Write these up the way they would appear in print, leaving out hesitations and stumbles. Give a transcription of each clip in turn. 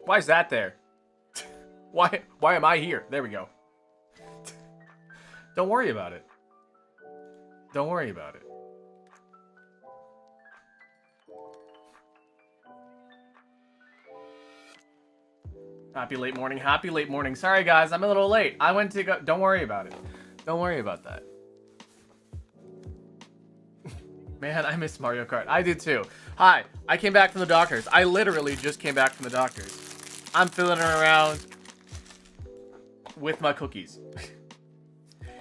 Why is that there? Why am I here? There we go. Don't worry about it. Don't worry about it. Happy late morning. Happy late morning. Sorry, guys. I'm a little late. I went to go... Don't worry about it. Don't worry about that. Man, I miss Mario Kart. I did too. Hi. I came back from the doctors. I literally just came back from the doctors. I'm fiddling around with my cookies.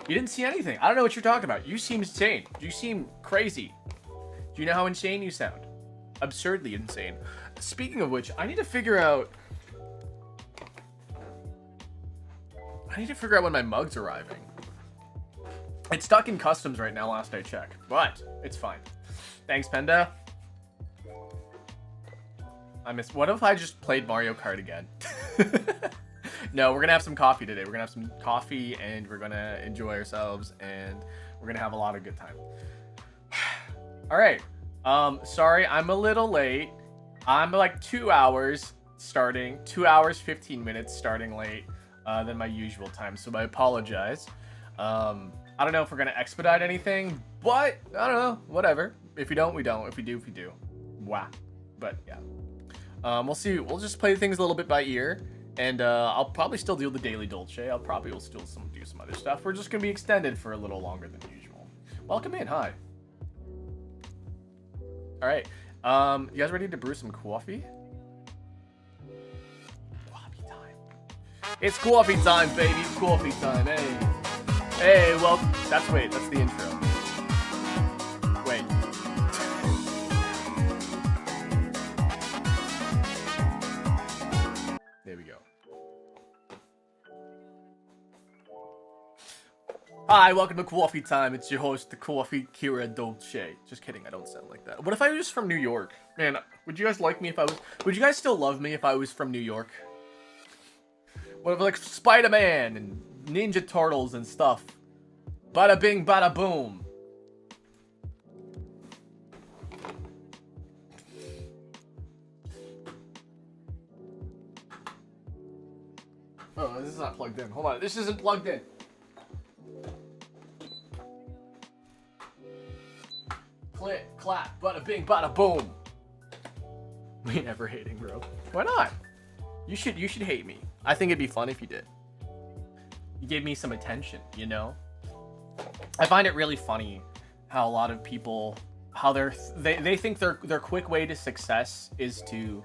You didn't see anything. I don't know what you're talking about. You seem insane. You seem crazy. Do you know how insane you sound? Absurdly insane. Speaking of which, I need to figure out when my mug's arriving. It's stuck in customs right now, last I checked, but it's fine. Thanks, Penda. What if I just played Mario Kart again? No, we're gonna have some coffee today. We're gonna have some coffee and we're gonna enjoy ourselves and we're gonna have a lot of good time. All right. Sorry, I'm a little late. I'm like 2 hours starting, 2 hours, 15 minutes starting late than my usual time. So I apologize. I don't know if we're gonna expedite anything, but I don't know, whatever. If we don't, we don't. If we do, we do. Wow. But yeah. We'll see. We'll just play things a little bit by ear. And I'll probably still do the daily Dolce. I'll probably will still do some other stuff. We're just going to be extended for a little longer than usual. Welcome in. Hi. All right. You guys ready to brew some coffee? Coffee time. It's coffee time, baby. It's coffee time. Hey. Hey, well, that's the intro. Hi, welcome to Coffee Time. It's your host, the Coffee Kira Dolce. Just kidding, I don't sound like that. What if I was from New York? Man, would you guys like me if I was... Would you guys still love me if I was from New York? What if, like, Spider-Man and Ninja Turtles and stuff? Bada bing, bada boom. Oh, this is not plugged in. Hold on, this isn't plugged in. Click, clap, bada bing, bada boom. We never hating, bro. Why not? You should hate me. I think it'd be fun if you did. You gave me some attention, you know? I find it really funny how a lot of people, how they think their quick way to success is to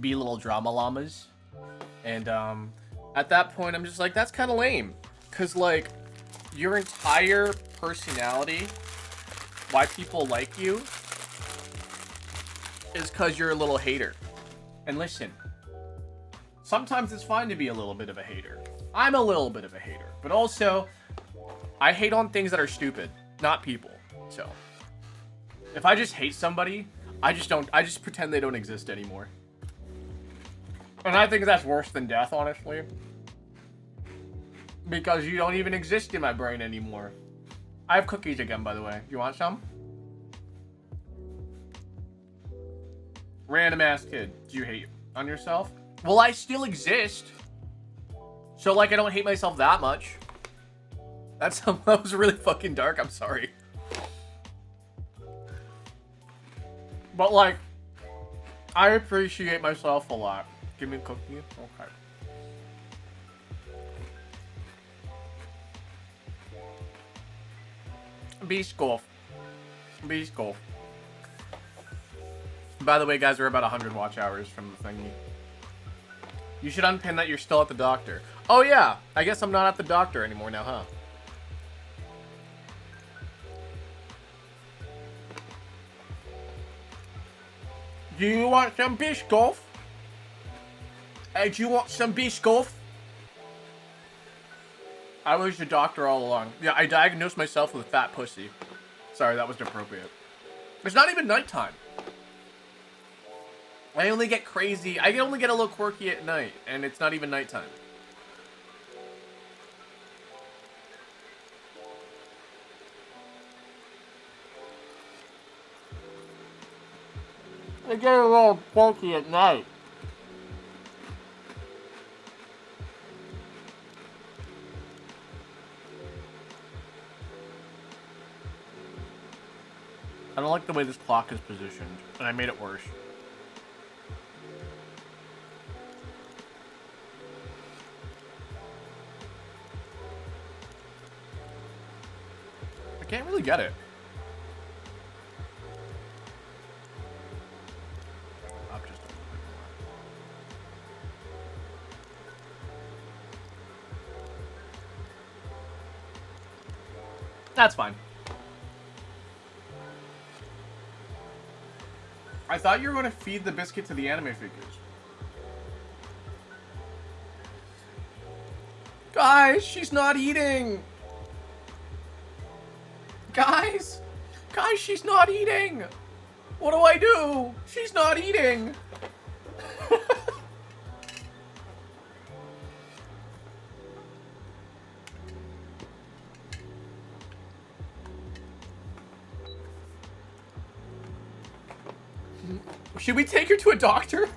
be little drama llamas. And at that point I'm just like, that's kind of lame. Cause like your entire personality, why people like you, is cause you're a little hater. And listen, sometimes it's fine to be a little bit of a hater. I'm a little bit of a hater, but also I hate on things that are stupid, not people. So if I just hate somebody, I just pretend they don't exist anymore. And I think that's worse than death, honestly. Because you don't even exist in my brain anymore. I have cookies again, by the way. You want some? Random ass kid. Do you hate on yourself? Well, I still exist. So, like, I don't hate myself that much. That was really fucking dark. I'm sorry. But, like, I appreciate myself a lot. Give me a cookie. Okay. Beast golf. Beast golf. By the way, guys, we're about 100 watch hours from the thingy. You should unpin that you're still at the doctor. Oh, yeah. I guess I'm not at the doctor anymore now, huh? Do you want some beast golf? Hey, do you want some beast golf? I was the doctor all along. Yeah, I diagnosed myself with a fat pussy. Sorry, that was inappropriate. It's not even nighttime. I only get crazy. I only get a little quirky at night, and it's not even nighttime. I get a little quirky at night. I don't like the way this clock is positioned, and I made it worse. I can't really get it. Up just a little bit more. That's fine. I thought you were going to feed the biscuit to the anime figures. Guys, she's not eating. Guys, she's not eating. What do I do? She's not eating. Should we take her to a doctor?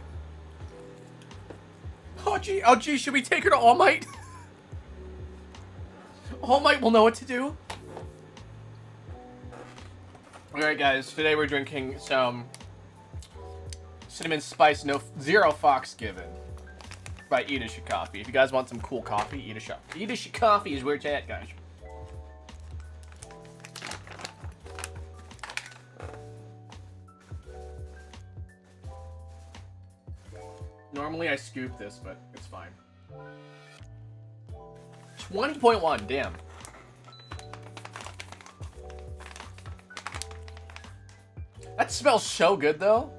Oh gee, should we take her to All Might? All Might will know what to do. Alright guys, today we're drinking some cinnamon spice zero fox given by Eat Coffee. If you guys want some cool coffee, Eat Coffee is where it's at, guys. Normally I scoop this, but it's fine. 20.1, damn. That smells so good, though.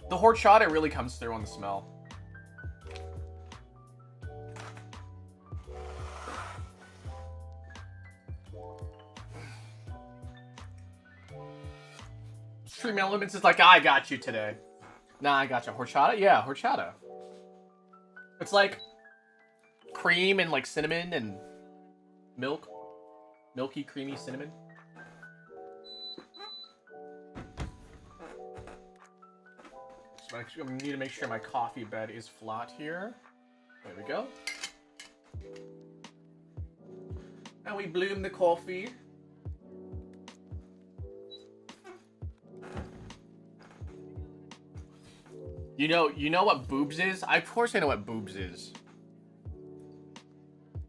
The horchata really comes through on the smell. Stream Elements is like, I got you today. Nah, I got you. Horchata? Yeah, horchata. It's like cream and like cinnamon and milk. Milky, creamy cinnamon. So I need to make sure my coffee bed is flat here. There we go. And we bloom the coffee. You know what boobs is? Of course I know what boobs is.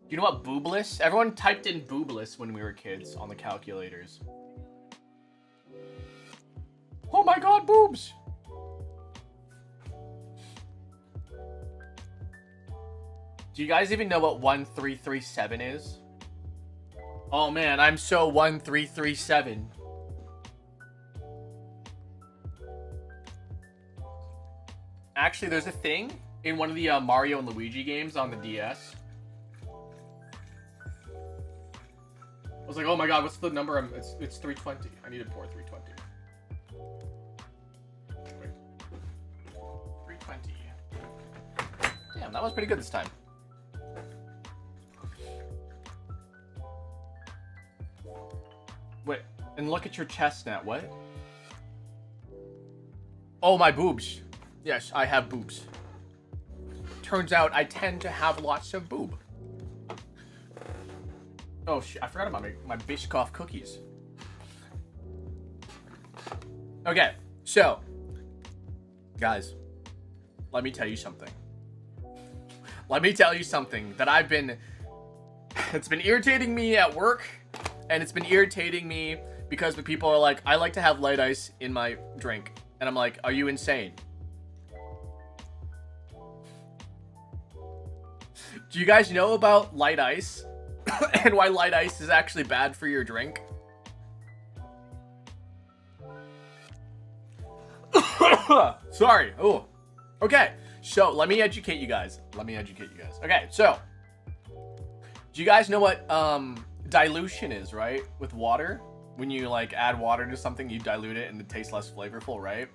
You know what boobless? Everyone typed in boobless when we were kids on the calculators. Oh my god, boobs! Do you guys even know what 1337 is? Oh man, I'm so 1337. Actually, there's a thing in one of the Mario and Luigi games on the DS. I was like, oh my god, what's the number? It's 320. I need to pour 320. Wait. 320. Damn, that was pretty good this time. Wait, and look at your chest now. What? Oh, my boobs. Yes, I have boobs. Turns out I tend to have lots of boob. Oh shit, I forgot about my Biscoff cookies. Okay, so, guys, let me tell you something. Let me tell you something that it's been irritating me at work, and it's been irritating me because the people are like, I like to have light ice in my drink. And I'm like, are you insane? Do you guys know about light ice and why light ice is actually bad for your drink? Sorry. Oh, okay. So let me educate you guys. Okay. So do you guys know what dilution is, right? With water, when you like add water to something, you dilute it and it tastes less flavorful, right?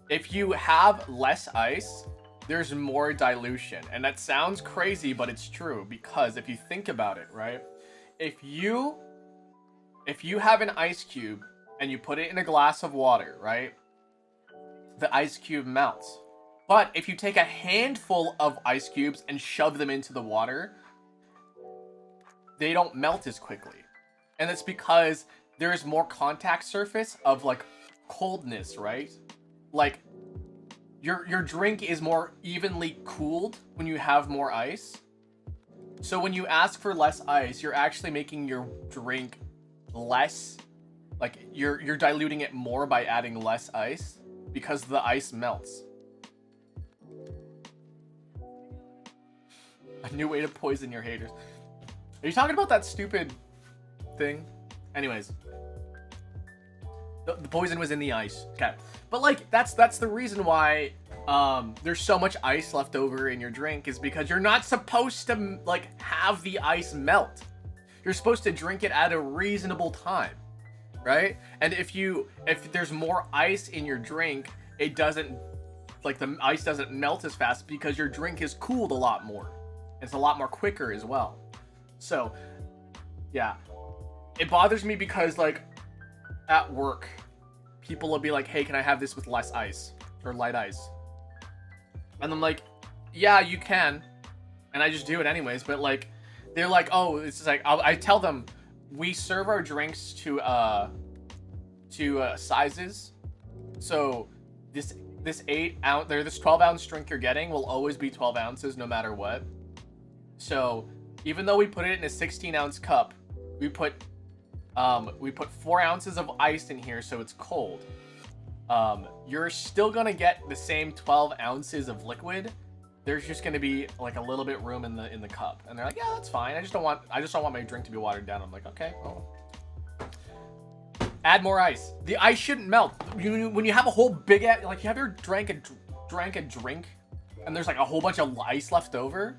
If you have less ice, there's more dilution. And that sounds crazy, but it's true, because if you think about it, right? If you have an ice cube and you put it in a glass of water, right? The ice cube melts. But if you take a handful of ice cubes and shove them into the water, they don't melt as quickly. And it's because there is more contact surface of like coldness, right? Like your drink is more evenly cooled when you have more ice. So when you ask for less ice, you're actually making your drink less, like you're diluting it more by adding less ice because the ice melts. A new way to poison your haters. Are you talking about that stupid thing? Anyways, the poison was in the ice. Okay, but like that's the reason why there's so much ice left over in your drink, is because you're not supposed to like have the ice melt. You're supposed to drink it at a reasonable time, right? And if there's more ice in your drink, it doesn't, like, the ice doesn't melt as fast because your drink is cooled a lot more. It's a lot more quicker as well. So yeah, it bothers me because like at work, people will be like, hey, can I have this with less ice or light ice? And I'm like, yeah, you can. And I just do it anyways. But like, they're like, oh, it's just like, I tell them, we serve our drinks to sizes. So this 12 ounce drink you're getting will always be 12 ounces no matter what. So even though we put it in a 16 ounce cup, we put 4 ounces of ice in here so it's cold. You're still gonna get the same 12 ounces of liquid. There's just gonna be like a little bit room in the cup. And they're like, yeah, that's fine. I just don't want my drink to be watered down. I'm like, okay, well, add more ice. The ice shouldn't melt. When you have a whole big, like, you have your drank a drink and there's like a whole bunch of ice left over,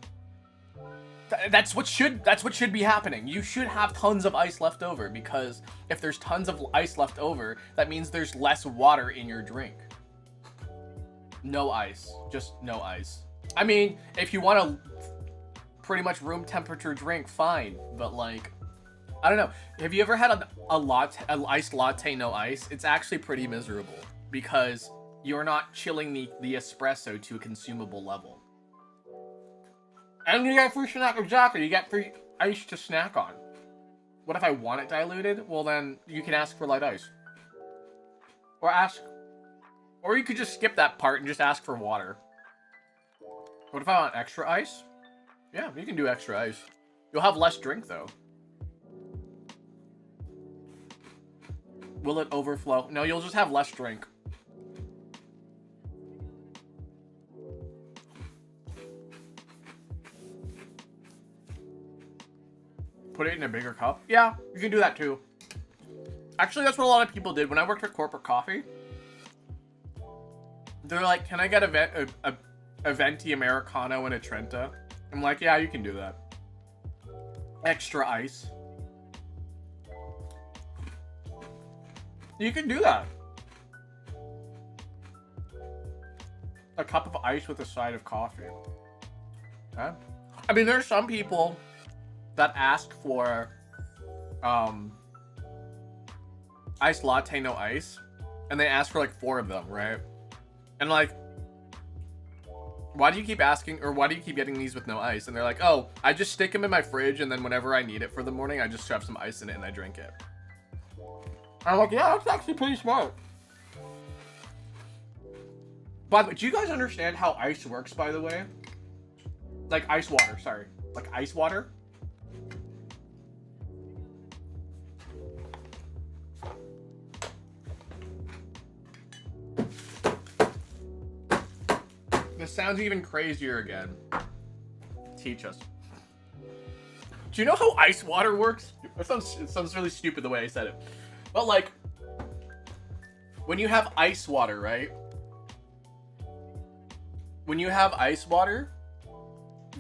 That's what should be happening. You should have tons of ice left over, because if there's tons of ice left over, that means there's less water in your drink. No ice. Just no ice. I mean, if you want a pretty much room temperature drink, fine. But like, I don't know. Have you ever had an iced latte no ice? It's actually pretty miserable, because you're not chilling the espresso to a consumable level. And you get free snack, exactly. You get free ice to snack on. What if I want it diluted? Well, then you can ask for light ice. Or you could just skip that part and just ask for water. What if I want extra ice? Yeah, you can do extra ice. You'll have less drink, though. Will it overflow? No, you'll just have less drink. Put it in a bigger cup? Yeah, you can do that too. Actually, that's what a lot of people did. When I worked at corporate coffee, they're like, can I get a venti Americano and a Trenta? I'm like, yeah, you can do that. Extra ice. You can do that. A cup of ice with a side of coffee. Huh? I mean, there's some people that ask for iced latte no ice, and they ask for like 4 of them, right? And like, why do you keep asking, or why do you keep getting these with no ice? And they're like, oh, I just stick them in my fridge, and then whenever I need it for the morning, I just shove some ice in it and I drink it. I'm like, yeah, that's actually pretty smart. By the way, do you guys understand how ice works, by the way? Like ice water, sorry. Like ice water? This sounds even crazier again. Teach us. Do you know how ice water works? It sounds really stupid the way I said it. But like, when you have ice water, right? When you have ice water,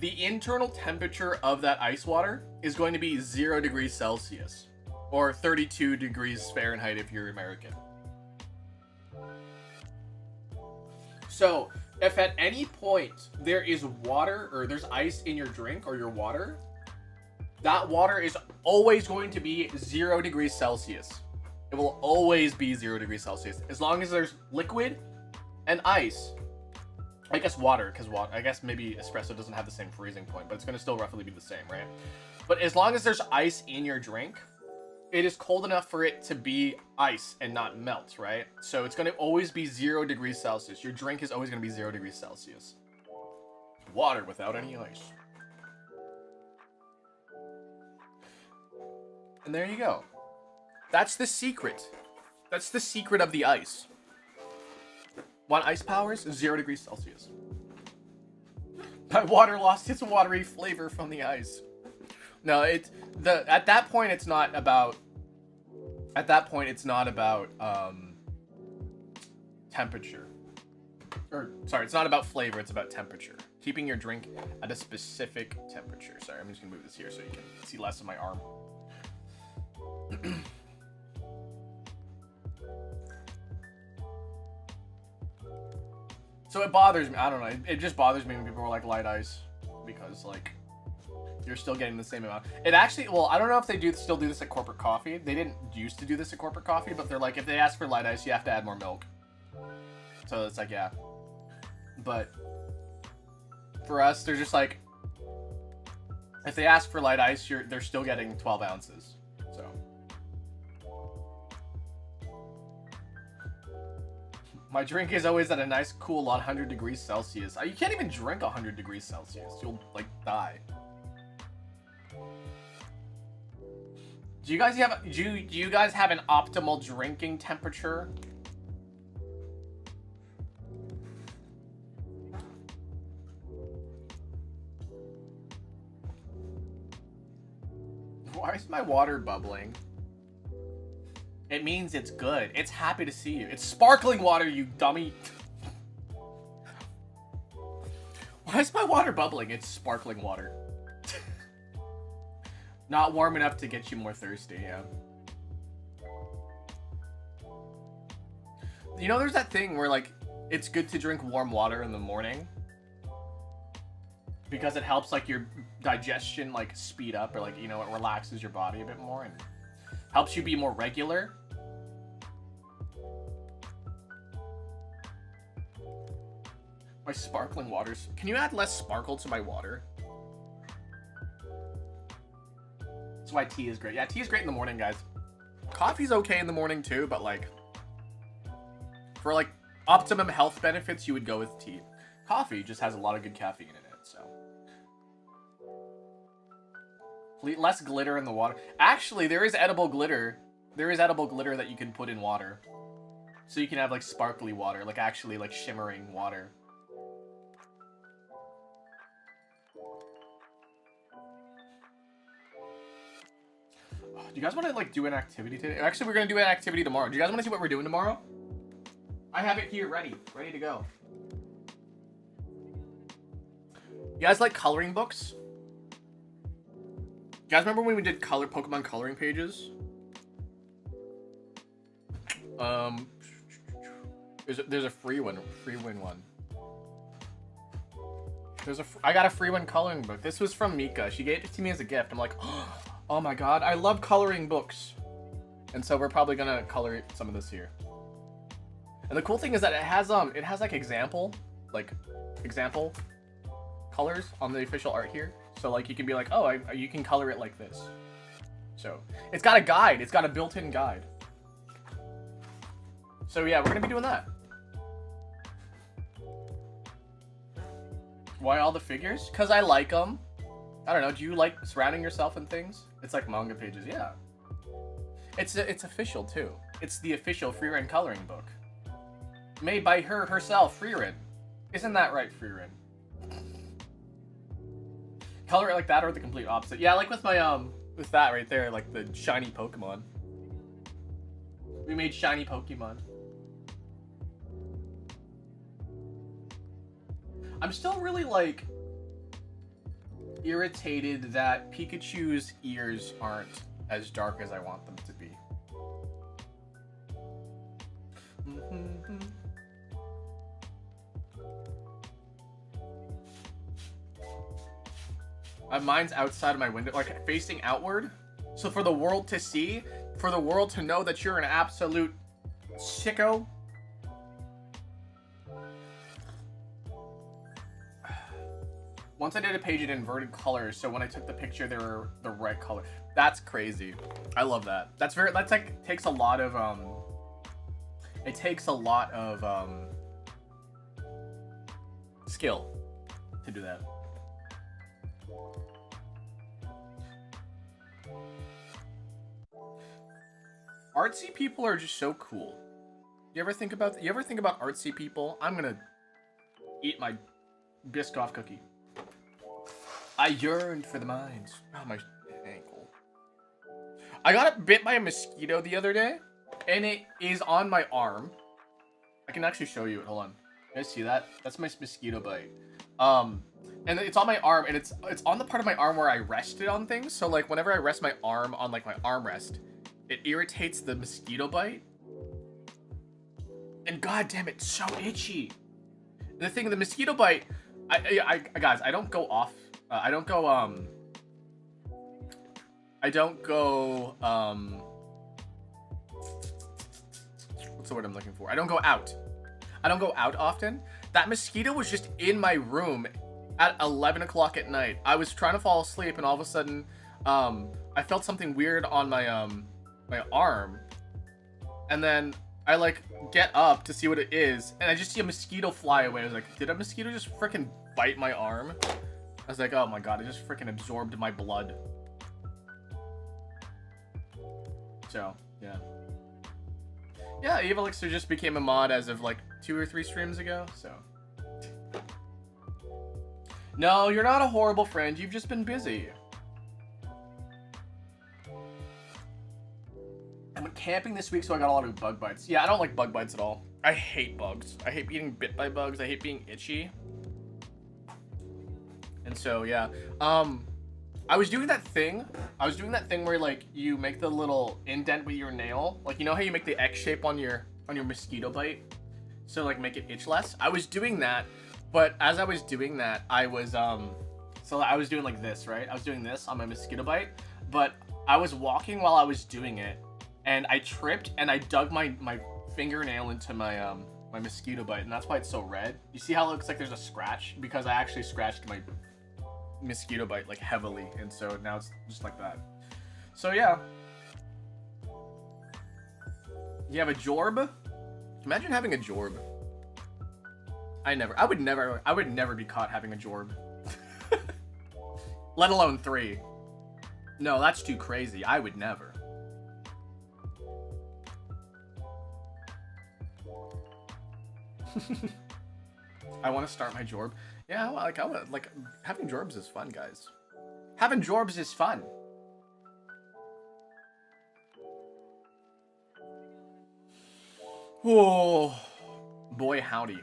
the internal temperature of that ice water is going to be 0 degrees Celsius, or 32 degrees Fahrenheit if you're American. So, if at any point there is water, or there's ice in your drink or your water, that water is always going to be 0 degrees Celsius. It will always be 0 degrees Celsius. As long as there's liquid and ice. I guess water, because I guess maybe espresso doesn't have the same freezing point, but it's going to still roughly be the same, right? But as long as there's ice in your drink, it is cold enough for it to be ice and not melt, right? So it's going to always be 0 degrees Celsius. Your drink is always going to be 0 degrees Celsius. Water without any ice. And there you go. That's the secret. That's the secret of the ice. Want ice powers? 0 degrees Celsius. My water lost its watery flavor from the ice. No, at that point it's not about temperature. Or sorry, it's not about flavor, it's about temperature. Keeping your drink at a specific temperature. Sorry, I'm just gonna move this here so you can see less of my arm. So it bothers me. I don't know. It just bothers me when people are like light ice, because like you're still getting the same amount. It actually, well, I don't know if they still do this at corporate coffee. They didn't used to do this at corporate coffee, but they're like, if they ask for light ice, you have to add more milk. So it's like, yeah. But for us, they're just like, if they ask for light ice, they're still getting 12 ounces. So. My drink is always at a nice cool 100 degrees Celsius. You can't even drink 100 degrees Celsius. You'll like die. Do you guys have an optimal drinking temperature? Why is my water bubbling? It means it's good. It's happy to see you. It's sparkling water, you dummy. Why is my water bubbling? It's sparkling water. Not warm enough to get you more thirsty, yeah. You know, there's that thing where, like, it's good to drink warm water in the morning because it helps, like, your digestion, like, speed up, or, like, you know, it relaxes your body a bit more and helps you be more regular. My sparkling waters. Can you add less sparkle to my water? That's why tea is great. Yeah, tea is great in the morning, guys. Coffee's okay in the morning too, but like for like optimum health benefits, you would go with tea. Coffee just has a lot of good caffeine in it, so. Less glitter in the water. Actually, there is edible glitter. There is edible glitter that you can put in water. So you can have like sparkly water, like actually like shimmering water. Do you guys want to like do an activity today? Actually, we're gonna do an activity tomorrow. Do you guys want to see what we're doing tomorrow? I have it here ready to go. You guys like coloring books? You guys remember when we did Pokemon coloring pages? There's a free win one. I got a free win coloring book. This was from Mika. She gave it to me as a gift. I'm like, oh my god, I love coloring books. And so we're probably gonna color some of this here. And the cool thing is that it has like example colors on the official art here. So like you can be like, oh, you can color it like this. So it's got a guide. It's got a built-in guide. So yeah, we're gonna be doing that. Why all the figures? Cause I like them. I don't know. Do you like surrounding yourself in things? It's like manga pages, yeah. It's official too. It's the official Freerin coloring book, made by her herself, Freerin. Isn't that right, Freerin? Color it like that or the complete opposite. Yeah, like with my with that right there, like the shiny Pokemon. We made shiny Pokemon. I'm still really like irritated that Pikachu's ears aren't as dark as I want them to be. Mine's outside of my window, like facing outward. So for the world to see, for the world to know that you're an absolute sicko. Once I did a page in inverted colors, so when I took the picture, they were the right color. That's crazy. I love that. That's like takes a lot of it takes a lot of skill to do that. Artsy people are just so cool. You ever think about artsy people? I'm gonna eat my Biscoff cookie. I yearned for the mines. Oh, my ankle. I got bit by a mosquito the other day, and it is on my arm. I can actually show you it. Hold on. You guys see that? That's my mosquito bite. And it's on my arm, and it's on the part of my arm where I rested on things. So like whenever I rest my arm on like my armrest, it irritates the mosquito bite. And goddamn, it's so itchy. The thing, the mosquito bite. Guys, I don't go off. I don't go what's the word I'm looking for? I don't go out. I don't go out often. That mosquito was just in my room at 11 o'clock at night. I was trying to fall asleep, and all of a sudden, I felt something weird on my my arm, and then I like get up to see what it is, and I just see a mosquito fly away. I was like, did a mosquito just freaking bite my arm? I was like, oh my god, it just freaking absorbed my blood. So, yeah. Yeah, Evilixir just became a mod as of like 2 or 3 streams ago, so. No, you're not a horrible friend, you've just been busy. I went camping this week, so I got a lot of bug bites. Yeah, I don't like bug bites at all. I hate bugs. I hate being bit by bugs, I hate being itchy. And so, yeah. I was doing that thing. Where like you make the little indent with your nail. Like, you know how you make the X shape on your mosquito bite? So like make it itch less. I was doing that, but as I was doing that, I was so I was doing like this, right? I was doing this on my mosquito bite, but I was walking while I was doing it, and I tripped and I dug my fingernail into my my mosquito bite, and that's why it's so red. You see how it looks like there's a scratch? Because I actually scratched my mosquito bite like heavily, and so now it's just like that. So yeah. You have a jorb? Imagine having a jorb. I would never be caught having a jorb. Let alone 3. No, that's too crazy. I would never. I want to start my jorb. Yeah, I want having jorbs is fun, guys. Having jorbs is fun. Oh, boy howdy.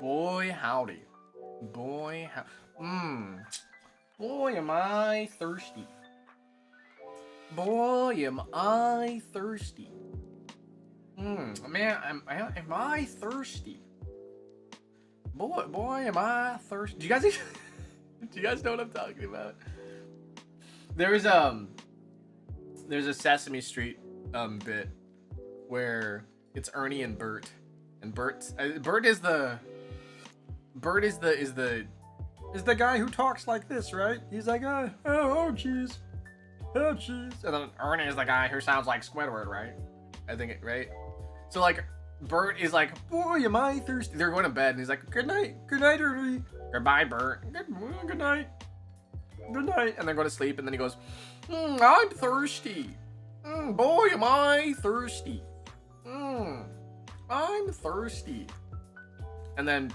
Boy howdy. Boy boy am I thirsty. Boy am I thirsty. Man, am I thirsty? Boy am I thirsty. Do you guys know what I'm talking about? There's a Sesame Street bit where it's Ernie and Bert, and Bert is the guy who talks like this, right? He's like, oh jeez, and then Ernie is the guy who sounds like Squidward, right? I think it, right? So like, Bert is like, boy, am I thirsty? They're going to bed, and he's like, good night, Ernie, goodbye, Bert, good night, and they're going to sleep, and then he goes, I'm thirsty, boy, am I thirsty. I'm thirsty. And then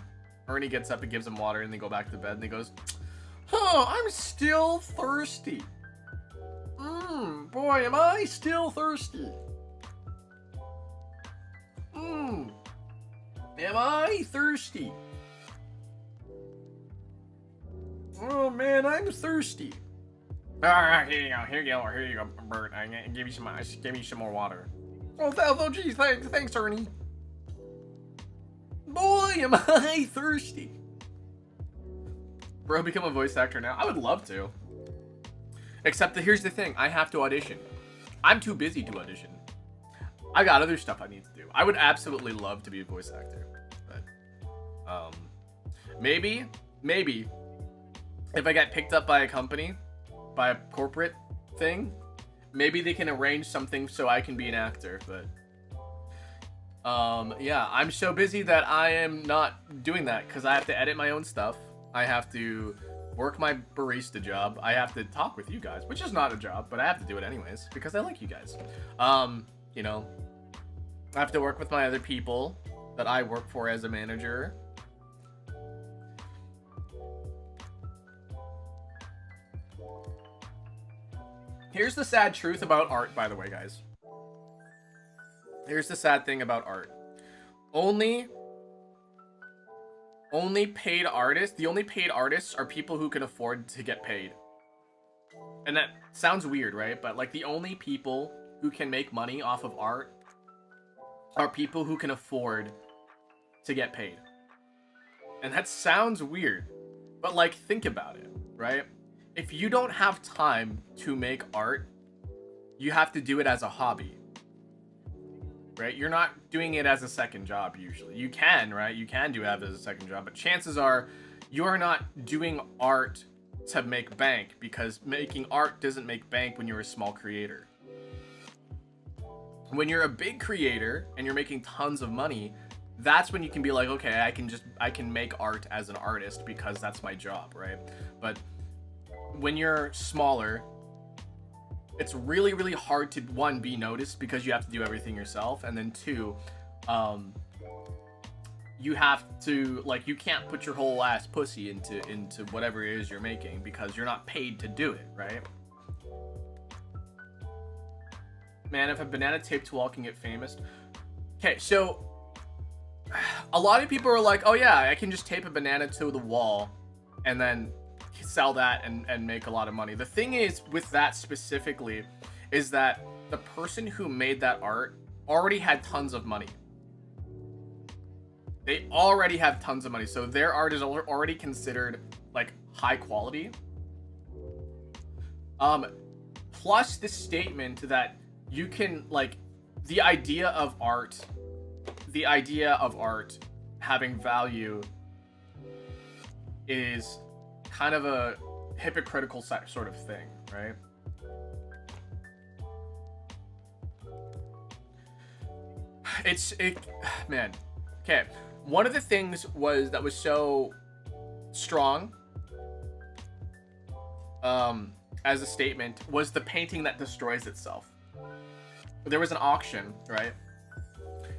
Ernie gets up and gives him water, and they go back to bed, and he goes, I'm still thirsty. Boy, am I still thirsty. Am I thirsty? Oh man, I'm thirsty. Alright, here you go, Bert. I give you some more water. Oh, geez, thanks, Ernie. Boy, am I thirsty. Bro, become a voice actor now. I would love to. Except that here's the thing. I have to audition. I'm too busy to audition. I got other stuff I need to do. I would absolutely love to be a voice actor. But, maybe, if I get picked up by a company, by a corporate thing, maybe they can arrange something so I can be an actor, but yeah, I'm so busy that I am not doing that because I have to edit my own stuff. I have to work my barista job. I have to talk with you guys, which is not a job, but I have to do it anyways because I like you guys. You know, I have to work with my other people that I work for as a manager. Here's the sad truth about art, by the way, guys. Here's the sad thing about art. Only paid artists, the only paid artists are people who can afford to get paid. And that sounds weird, right? But like the only people who can make money off of art are people who can afford to get paid. And that sounds weird, but like think about it, right? If you don't have time to make art, you have to do it as a hobby, right? You're not doing it as a second job usually. You can, right? You can do it as a second job, but chances are you are not doing art to make bank because making art doesn't make bank when you're a small creator. When you're a big creator and you're making tons of money, that's when you can be like, okay, I can make art as an artist because that's my job, right? But when you're smaller, it's really, really hard to, one, be noticed because you have to do everything yourself, and then two, you have to, like, you can't put your whole ass pussy into whatever it is you're making because you're not paid to do it, right? Man, if a banana taped to wall can get famous. Okay, so a lot of people are like, oh yeah, I can just tape a banana to the wall and then sell that and make a lot of money. The thing is with that specifically is that the person who made that art already had tons of money. They already have tons of money, so their art is already considered like high quality. Plus the statement that you can, like, the idea of art having value is kind of a hypocritical sort of thing, right? Man. Okay. One of the things that was so strong as a statement was the painting that destroys itself. There was an auction, right?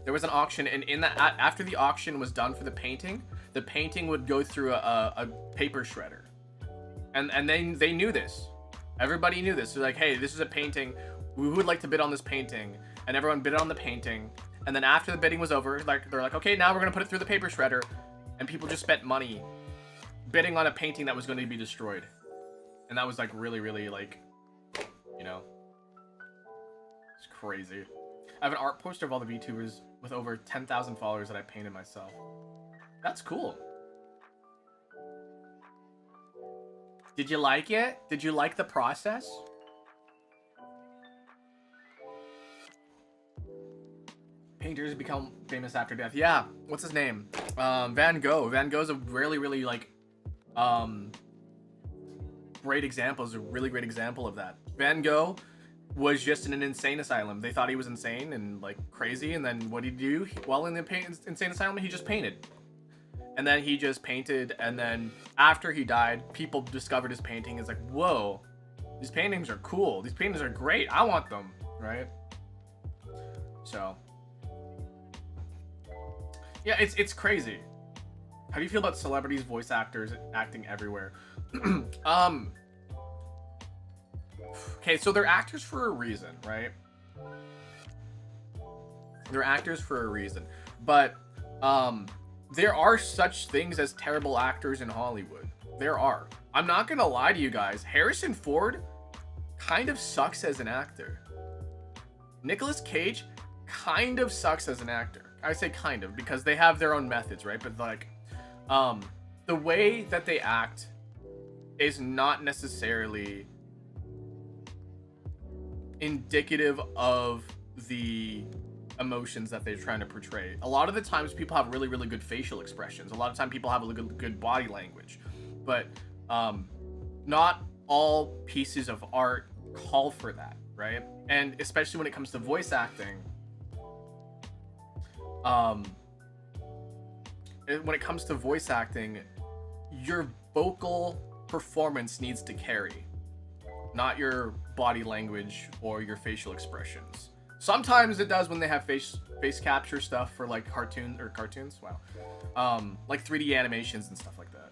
There was an auction, and in that, after the auction was done for the painting would go through a paper shredder, and they knew this. Everybody knew this. They're like, hey, this is a painting. We would like to bid on this painting, and everyone bid on the painting. And then after the bidding was over, like, they're like, okay, now we're gonna put it through the paper shredder, and people just spent money bidding on a painting that was going to be destroyed, and that was like really, really, like, you know, it's crazy. I have an art poster of all the VTubers with over 10,000 followers that I painted myself. That's cool. Did you like it? Did you like the process? Painters become famous after death. Yeah, what's his name? Van Gogh. Van Gogh's a really, really, like, great example. Is a really great example of that. Van Gogh was just in an insane asylum. They thought he was insane and, like, crazy, and then what did he do? While in the insane asylum, he just painted. And then he just painted, and then after he died, people discovered his painting. It's like, whoa, these paintings are cool. These paintings are great. I want them, right? So yeah, it's crazy. How do you feel about celebrities, voice actors acting everywhere? Okay, so they're actors for a reason, right? They're actors for a reason. But there are such things as terrible actors in Hollywood. There are. I'm not gonna lie to you guys. Harrison Ford kind of sucks as an actor. Nicolas Cage kind of sucks as an actor. I say kind of because they have their own methods, right? But like, the way that they act is not necessarily indicative of the emotions that they're trying to portray. A lot of the times people have really, really good facial expressions. A lot of time people have a good body language, but not all pieces of art call for that, right? And especially when it comes to voice acting, when it comes to voice acting, your vocal performance needs to carry, not your body language or your facial expressions. Sometimes it does when they have face capture stuff for like cartoons. Wow. Like 3D animations and stuff like that.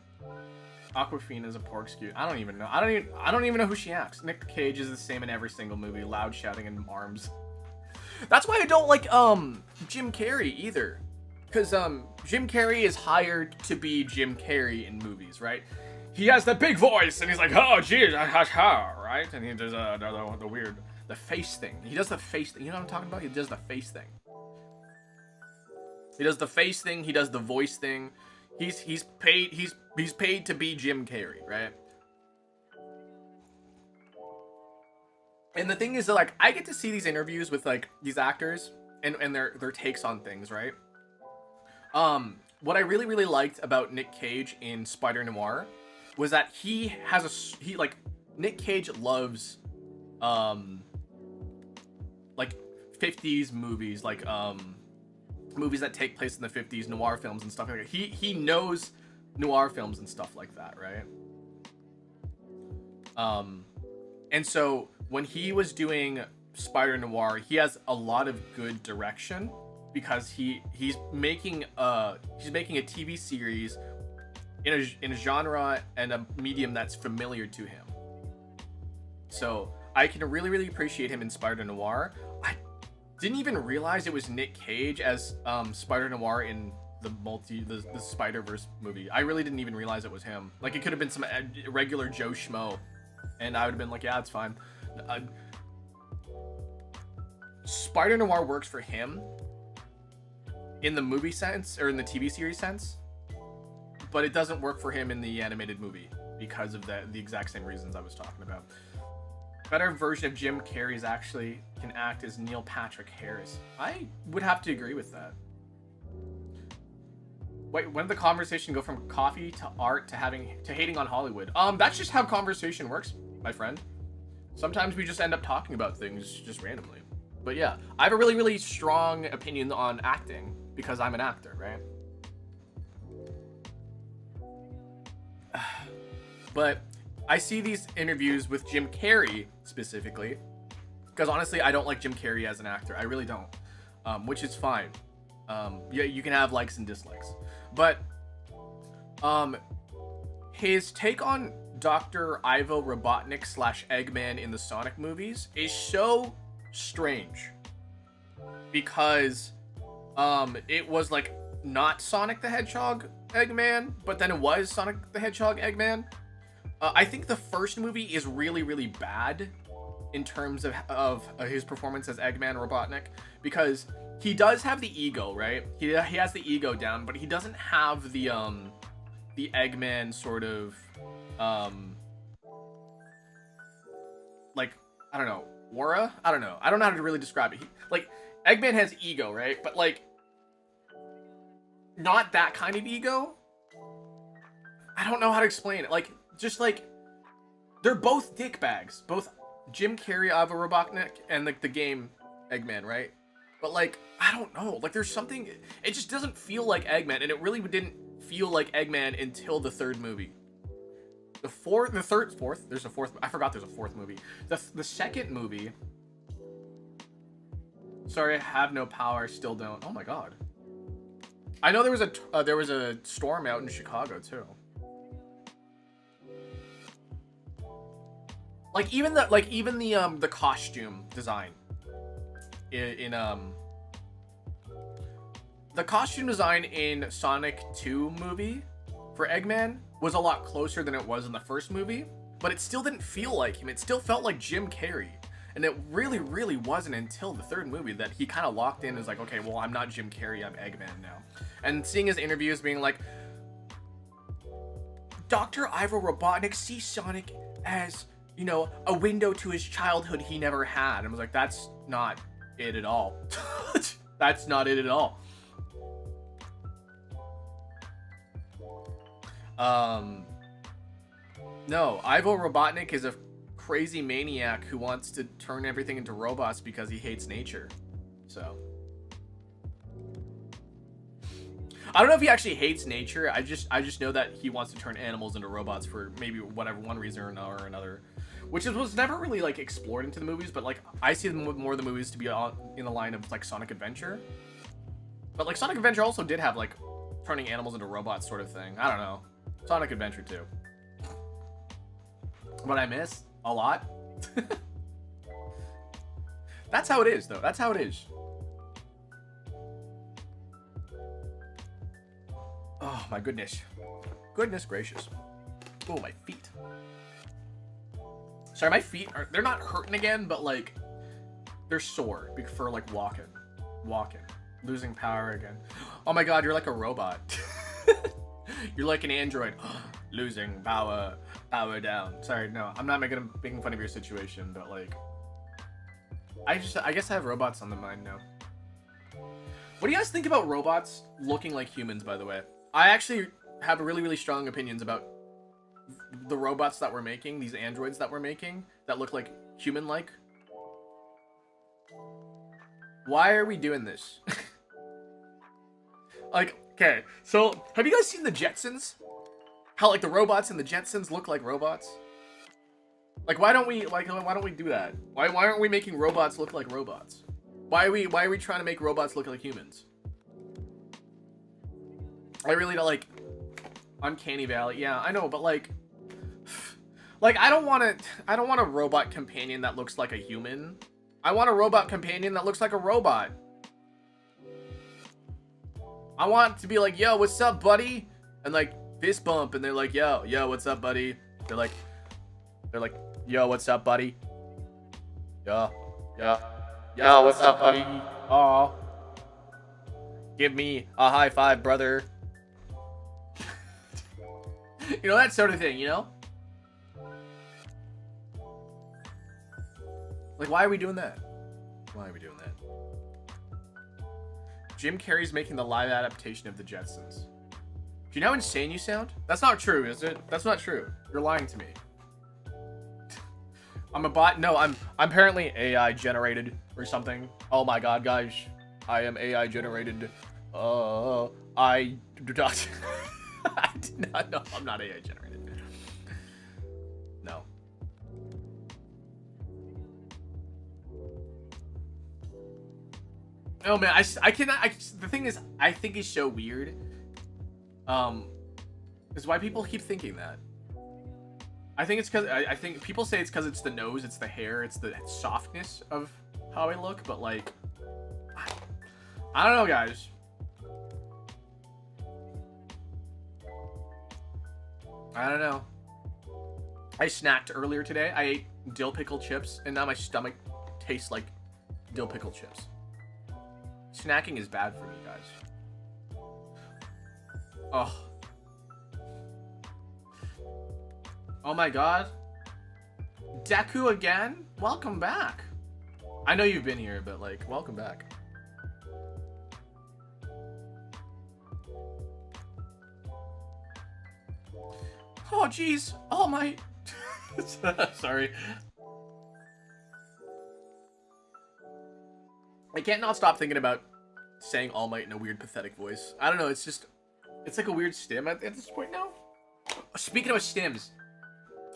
Aquafina is a pork skew. I don't even know. I don't even know who she acts. Nick Cage is the same in every single movie, loud shouting and arms. That's why I don't like Jim Carrey either, because Jim Carrey is hired to be Jim Carrey in movies, right? He has the big voice and he's like, oh geez, right? And he does the face thing. He does the face thing. You know what I'm talking about? He does the face thing. He does the face thing. He does the voice thing. He's paid to be Jim Carrey, right? And the thing is that, like, I get to see these interviews with like these actors and their takes on things, right? What I really, really liked about Nick Cage in Spider Noir was that Nick Cage loves like 50s movies, like movies that take place in the 50s, noir films and stuff like that. He knows noir films and stuff like that, right? And so when he was doing Spider Noir, he has a lot of good direction because he's making a TV series in a genre and a medium that's familiar to him. So I can really, really appreciate him in Spider Noir. I didn't even realize it was Nick Cage as Spider Noir in the Spider-Verse movie. I really didn't even realize it was him. Like, it could have been some regular Joe Schmo, and I would have been like, yeah, it's fine. Spider Noir works for him in the movie sense, or in the TV series sense, but it doesn't work for him in the animated movie because of the exact same reasons I was talking about. Better version of Jim Carrey's actually can act as Neil Patrick Harris. I would have to agree with that. Wait, when did the conversation go from coffee to art to hating on Hollywood? That's just how conversation works, my friend. Sometimes we just end up talking about things just randomly. But yeah, I have a really, really strong opinion on acting because I'm an actor, right? But I see these interviews with Jim Carrey specifically because honestly, I don't like Jim Carrey as an actor. I really don't, which is fine. Yeah, you can have likes and dislikes, but his take on Dr. Ivo Robotnik / Eggman in the Sonic movies is so strange because it was like not Sonic the Hedgehog Eggman, but then it was Sonic the Hedgehog Eggman. I think the first movie is really, really bad in terms of his performance as Eggman Robotnik because he does have the ego, right? He has the ego down, but he doesn't have the Eggman sort of like, I don't know, aura? I don't know how to really describe it. Like, Eggman has ego, right? But like, not that kind of ego. I don't know how to explain it. Like, just like, they're both dickbags. Both Jim Carrey, Ivo Robotnik, and like the game Eggman, right? But like, I don't know. Like, there's something. It just doesn't feel like Eggman, and it really didn't feel like Eggman until the third movie. There's a fourth. I forgot there's a fourth movie. The second movie. Sorry, I have no power. Still don't. Oh my god. I know there was a storm out in Chicago too. Like even the costume design in the costume design in Sonic 2 movie for Eggman was a lot closer than it was in the first movie, but it still didn't feel like him. It still felt like Jim Carrey. And it really, really wasn't until the third movie that he kind of locked in as like, okay, well, I'm not Jim Carrey, I'm Eggman now. And seeing his interviews being like, Dr. Ivo Robotnik sees Sonic as, you know, a window to his childhood he never had. And I was like, that's not it at all. That's not it at all. No, Ivo Robotnik is a crazy maniac who wants to turn everything into robots because he hates nature. So I don't know if he actually hates nature. I just know that he wants to turn animals into robots for maybe whatever one reason or another, which was never really like explored into the movies. But like, I see more of the movies to be in the line of like Sonic Adventure. But like Sonic Adventure also did have like turning animals into robots sort of thing. I don't know. Sonic Adventure 2. What I miss a lot. That's how it is, though. That's how it is. Oh my goodness. Goodness gracious. Oh, my feet. Sorry, my feet they're not hurting again, but like they're sore for like walking. Losing power again. Oh my god, you're like a robot. You're like an android. Losing power down. Sorry, no, I'm not making fun of your situation, but like, I guess I have robots on the mind now. What do you guys think about robots looking like humans, by the way? I actually have really, really strong opinions about the robots that we're making, these androids that we're making, that look like human-like. Why are we doing this? Like, okay, so have you guys seen the Jetsons? How like the robots in the Jetsons look like robots? Like, why don't we do that? Why aren't we making robots look like robots? Why are we trying to make robots look like humans? I really don't like Uncanny Valley. Yeah, I know, but like I don't want a robot companion that looks like a human. I want a robot companion that looks like a robot. I want to be like, yo, what's up, buddy? And like fist bump, and they're like, yo, what's up, buddy? They're like, yo, what's up, buddy? Yeah, what's up, buddy? Aw. Give me a high five, brother. You know, that sort of thing, you know? Like, why are we doing that? Why are we doing that? Jim Carrey's making the live adaptation of the Jetsons. Do you know how insane you sound? That's not true, is it? That's not true. You're lying to me. I'm a bot. No, I'm apparently AI generated or something. Oh my god, guys. I am AI generated. I do not. I did not know. I'm not AI generated. No. No, man. I cannot. The thing is, I think it's so weird. Is why people keep thinking that. I think it's because I think people say it's because it's the nose, it's the hair, it's the softness of how I look, but like, I don't know, guys. I don't know. I snacked earlier today. I ate dill pickle chips, and now my stomach tastes like dill pickle chips. Snacking is bad for me, guys. Oh. Oh my god. Deku again? Welcome back. I know you've been here, but like, welcome back. Oh jeez. Oh my. Sorry. I can't not stop thinking about saying All Might in a weird, pathetic voice. I don't know, it's just, it's like a weird stim at this point now. Speaking of stims,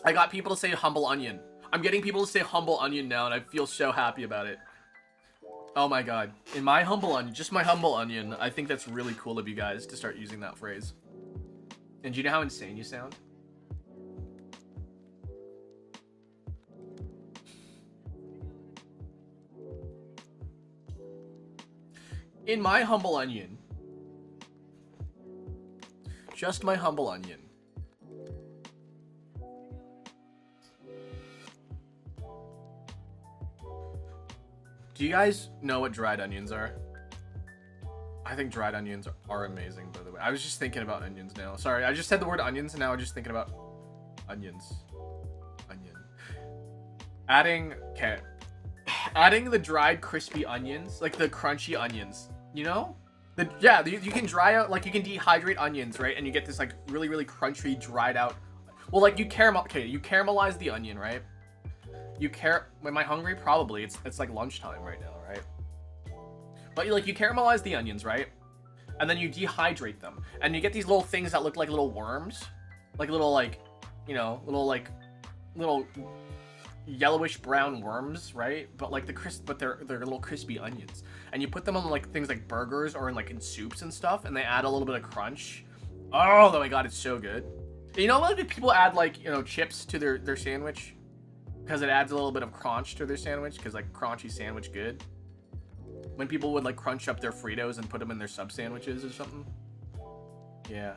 I got people to say humble onion. I'm getting people to say humble onion now, and I feel so happy about it. Oh my god. In my humble onion, just my humble onion, I think that's really cool of you guys to start using that phrase. And do you know how insane you sound? In my humble onion. Just my humble onion. Do you guys know what dried onions are? I think dried onions are amazing, by the way. I was just thinking about onions now. Sorry, I just said the word onions, and now I'm just thinking about onions. Onion. Adding the dried crispy onions, like the crunchy onions, you know? You can dry out, like you can dehydrate onions, right? And you get this like really, really crunchy, dried out. Well, like you caramelize the onion, right? Am I hungry? Probably. It's like lunchtime right now, right? But you caramelize the onions, right? And then you dehydrate them, and you get these little things that look like little worms, like little little yellowish brown worms, right? But like they're little crispy onions, and you put them on like things like burgers or in soups and stuff, and they add a little bit of crunch. Oh my god, it's so good. You know, like people add like chips to their sandwich. Because it adds a little bit of crunch to their sandwich, because like crunchy sandwich good. When people would like crunch up their Fritos and put them in their sub sandwiches or something. Yeah.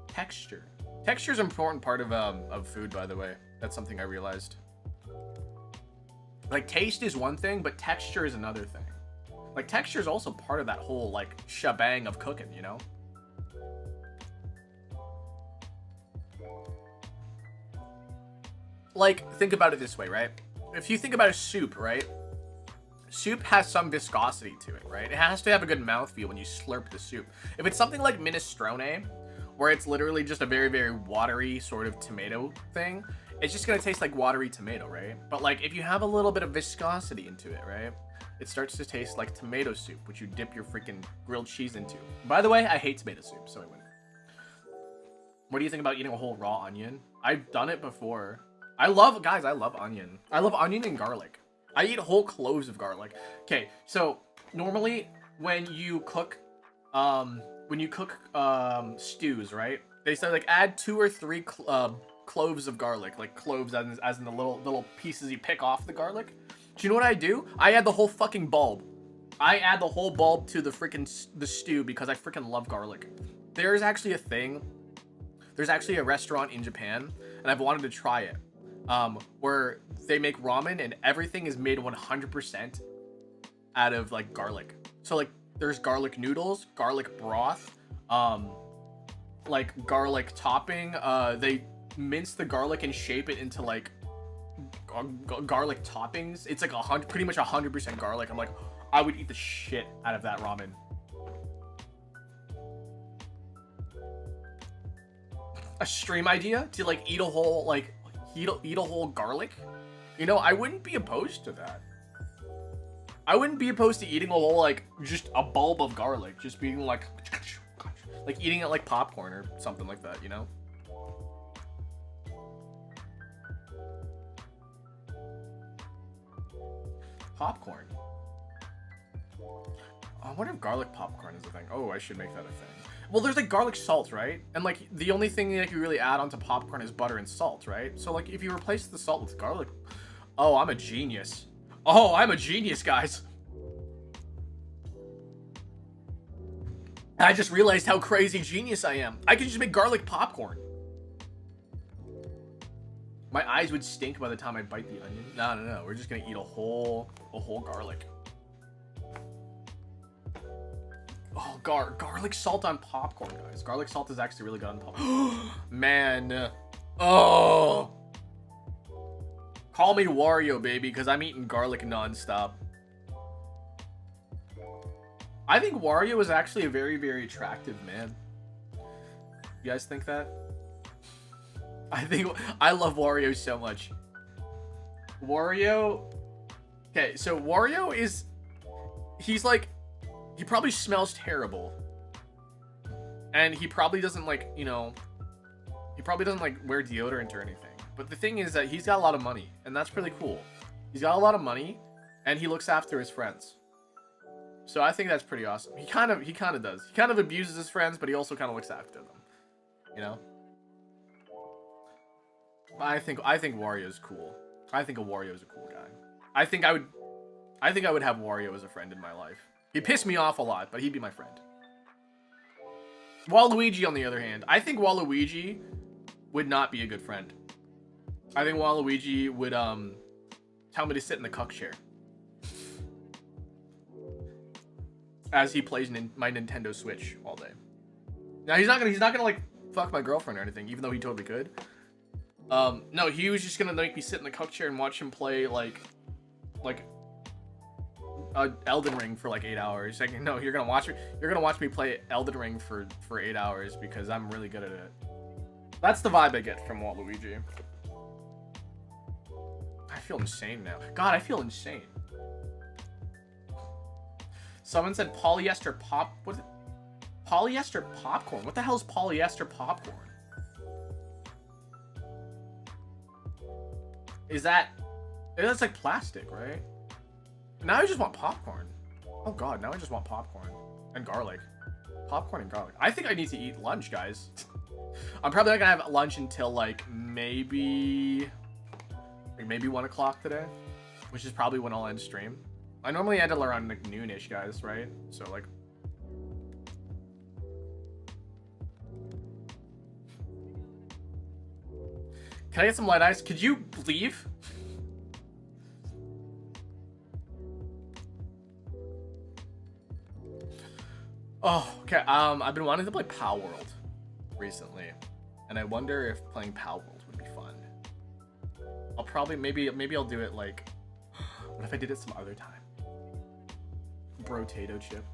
Texture. Texture is an important part of food, by the way. That's something I realized. Like taste is one thing, but texture is another thing. Like texture is also part of that whole like shebang of cooking, you know? Like, think about it this way, right? If you think about a soup, right? Soup has some viscosity to it, right? It has to have a good mouthfeel when you slurp the soup. If it's something like minestrone, where it's literally just a very, very watery sort of tomato thing, it's just gonna taste like watery tomato, right? But like, if you have a little bit of viscosity into it, right? It starts to taste like tomato soup, which you dip your freaking grilled cheese into. By the way, I hate tomato soup, so I wouldn't. What do you think about eating a whole raw onion? I've done it before. I love onion. I love onion and garlic. I eat whole cloves of garlic. Okay, so normally when you cook stews, right? They say like add 2 or 3 cloves of garlic, like cloves as in the little pieces you pick off the garlic. Do you know what I do? I add the whole fucking bulb. I add the whole bulb to the stew because I freaking love garlic. There's actually a thing. There's actually a restaurant in Japan, and I've wanted to try it, where they make ramen and everything is made 100% out of like garlic. So like there's garlic noodles, garlic broth, like garlic topping. They mince the garlic and shape it into like garlic toppings. It's like pretty much 100% garlic. I'm like, I would eat the shit out of that ramen. A stream idea to like eat a whole garlic. You know, I wouldn't be opposed to that. I wouldn't be opposed to eating a whole like just a bulb of garlic, just being like eating it like popcorn or something like that, you know? Popcorn. I wonder if garlic popcorn is a thing. Oh, I should make that a thing. Well, there's like garlic salt, right? And like the only thing that you really add onto popcorn is butter and salt, right? So like if you replace the salt with garlic, oh, I'm a genius. Oh, I'm a genius, guys. I just realized how crazy genius I am. I could just make garlic popcorn. My eyes would stink by the time I bite the onion. No. We're just gonna eat a whole garlic. Oh, garlic salt on popcorn, guys. Garlic salt is actually really good on popcorn. Man. Oh. Call me Wario, baby, because I'm eating garlic nonstop. I think Wario is actually a very, very attractive man. You guys think that? I love Wario so much. Wario... Okay, so Wario is... He's like... He probably smells terrible. And he probably doesn't like, you know... He probably doesn't like wear deodorant or anything. But the thing is that he's got a lot of money. And that's pretty cool. He's got a lot of money. And he looks after his friends. So I think that's pretty awesome. He kind of does. He kind of abuses his friends, but he also kind of looks after them. You know? I think Wario's cool. I think Wario's a cool guy. I think I would have Wario as a friend in my life. He pissed me off a lot, but he'd be my friend. Waluigi, on the other hand, I think Waluigi would not be a good friend. I think Waluigi would tell me to sit in the cuck chair as he plays my Nintendo Switch all day. Now he's not gonna like fuck my girlfriend or anything, even though he totally could. No, he was just gonna make me sit in the cuck chair and watch him play like Elden Ring for like 8 hours. Like, no, you're gonna watch me play Elden Ring for 8 hours because I'm really good at it. That's the vibe I get from Waluigi. I feel insane now. God, I feel insane. Someone said polyester pop. What is it? Polyester popcorn. What the hell is polyester popcorn? Is that... That's like plastic, right? Now I just want popcorn. Oh god, now I just want popcorn. And garlic. Popcorn and garlic. I think I need to eat lunch, guys. I'm probably not gonna have lunch until like maybe 1 o'clock today. Which is probably when I'll end stream. I normally end it around like noonish, guys, right? So like... Can I get some light ice? Could you leave? Oh, okay. I've been wanting to play Pow World recently, and I wonder if playing Pow World would be fun. I'll probably maybe I'll do it like. What if I did it some other time? Brotato chip.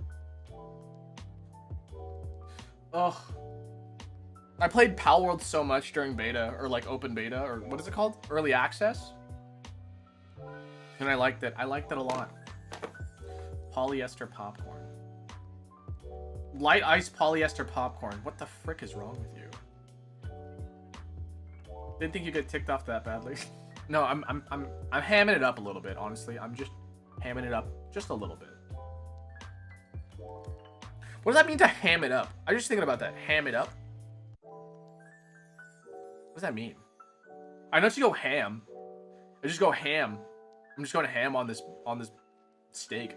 Oh. I played Pow World so much during beta, or like open beta, or what is it called? Early access? And I liked it. I liked it a lot. Polyester popcorn. Light ice polyester popcorn. What the frick is wrong with you? Didn't think you get ticked off that badly. No, I'm hamming it up a little bit, honestly. I'm just hamming it up just a little bit. What does that mean to ham it up? I'm just thinking about that. Ham it up? What does that mean? I know you go ham. I just go ham. I'm just going ham on this steak.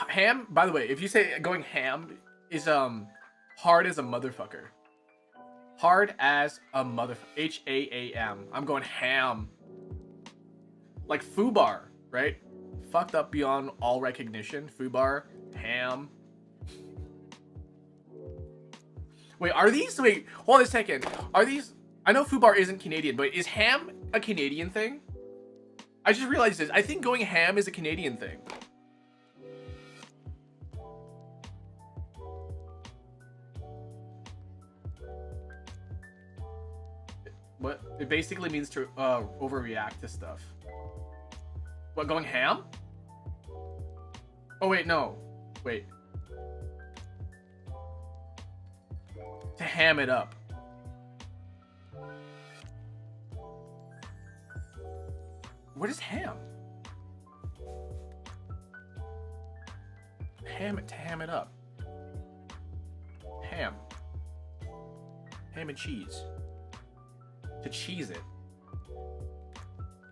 Ham, by the way, if you say going ham is hard as a motherfucker. Hard as a motherfucker. H-A-A-M. I'm going ham. Like foobar, right? Fucked up beyond all recognition. Foobar, ham. Wait, are these? Wait, hold on a second. Are these? I know foobar isn't Canadian, but is ham a Canadian thing? I just realized this. I think going ham is a Canadian thing. What? It basically means to overreact to stuff. What, going ham? Oh, wait, no. Wait. To ham it up. What is ham? Ham it, to ham it up. Ham. Ham and cheese. To cheese it.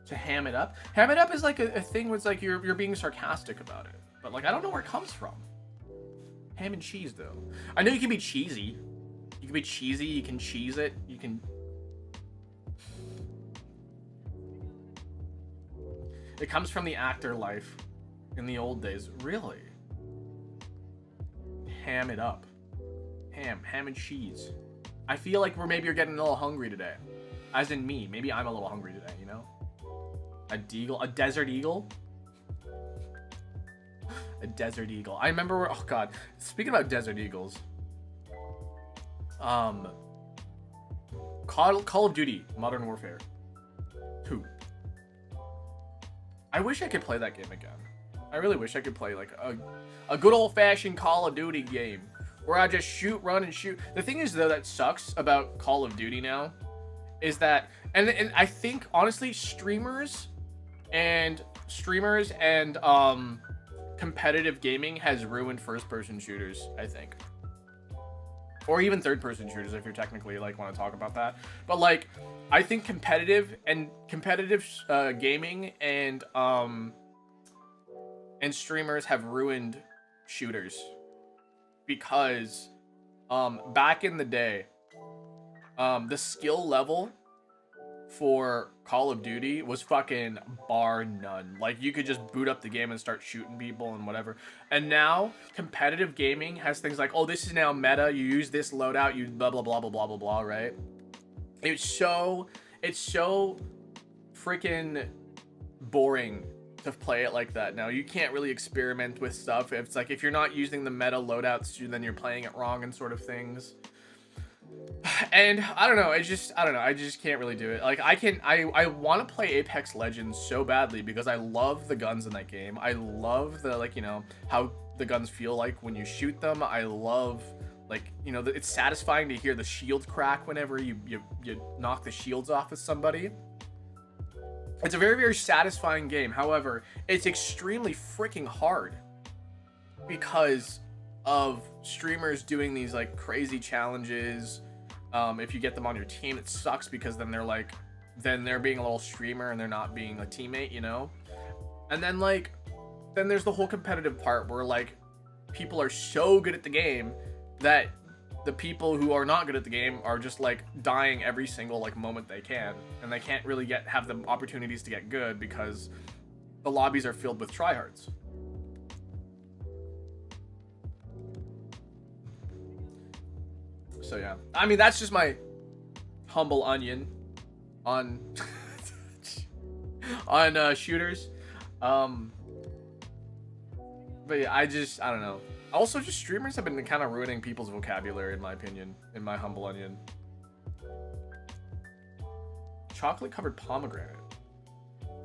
To ham it up. Ham it up is like a thing where it's like you're being sarcastic about it. But like I don't know where it comes from. Ham and cheese though. I know you can be cheesy. You can be cheesy, you can cheese it, you can... It comes from the actor life in the old days. Really? Ham it up. Ham and cheese. I feel like maybe you're getting a little hungry today. As in me. Maybe I'm a little hungry today, you know? A deagle? A desert eagle? A desert eagle. I remember... Oh, God. Speaking about desert eagles... Call of Duty Modern Warfare 2. I wish I could play that game again. I really wish I could play like a good old-fashioned Call of Duty game where I just shoot, run, and shoot. The thing is though that sucks about Call of Duty now is that, and I think honestly streamers and competitive gaming has ruined first-person shooters, I think. Or even third-person shooters, if you're technically like want to talk about that. But like, I think competitive gaming and streamers have ruined shooters because back in the day, the skill level for Call of Duty was fucking bar none. Like you could just boot up the game and start shooting people and whatever. And now competitive gaming has things like, oh, this is now meta. You use this loadout. You blah blah blah blah blah blah blah. Right? It's so freaking boring to play it like that now. You can't really experiment with stuff. It's like if you're not using the meta loadouts, then you're playing it wrong and sort of things. And I don't know, I just can't really do it. Like I want to play Apex Legends so badly because I love the guns in that game. I love the, like, you know, how the guns feel like when you shoot them. I love, like, you know, it's satisfying to hear the shield crack whenever you knock the shields off of somebody. It's a very, very satisfying game. However, it's extremely freaking hard because of streamers doing these like crazy challenges. If you get them on your team, it sucks because then they're being a little streamer and they're not being a teammate, you know? And then then there's the whole competitive part where like people are so good at the game that the people who are not good at the game are just like dying every single like moment they can, and they can't really have the opportunities to get good because the lobbies are filled with tryhards. So yeah, I mean that's just my humble onion on on shooters. But yeah, I don't know. Also, just streamers have been kind of ruining people's vocabulary, in my opinion, in my humble onion. Chocolate covered pomegranate.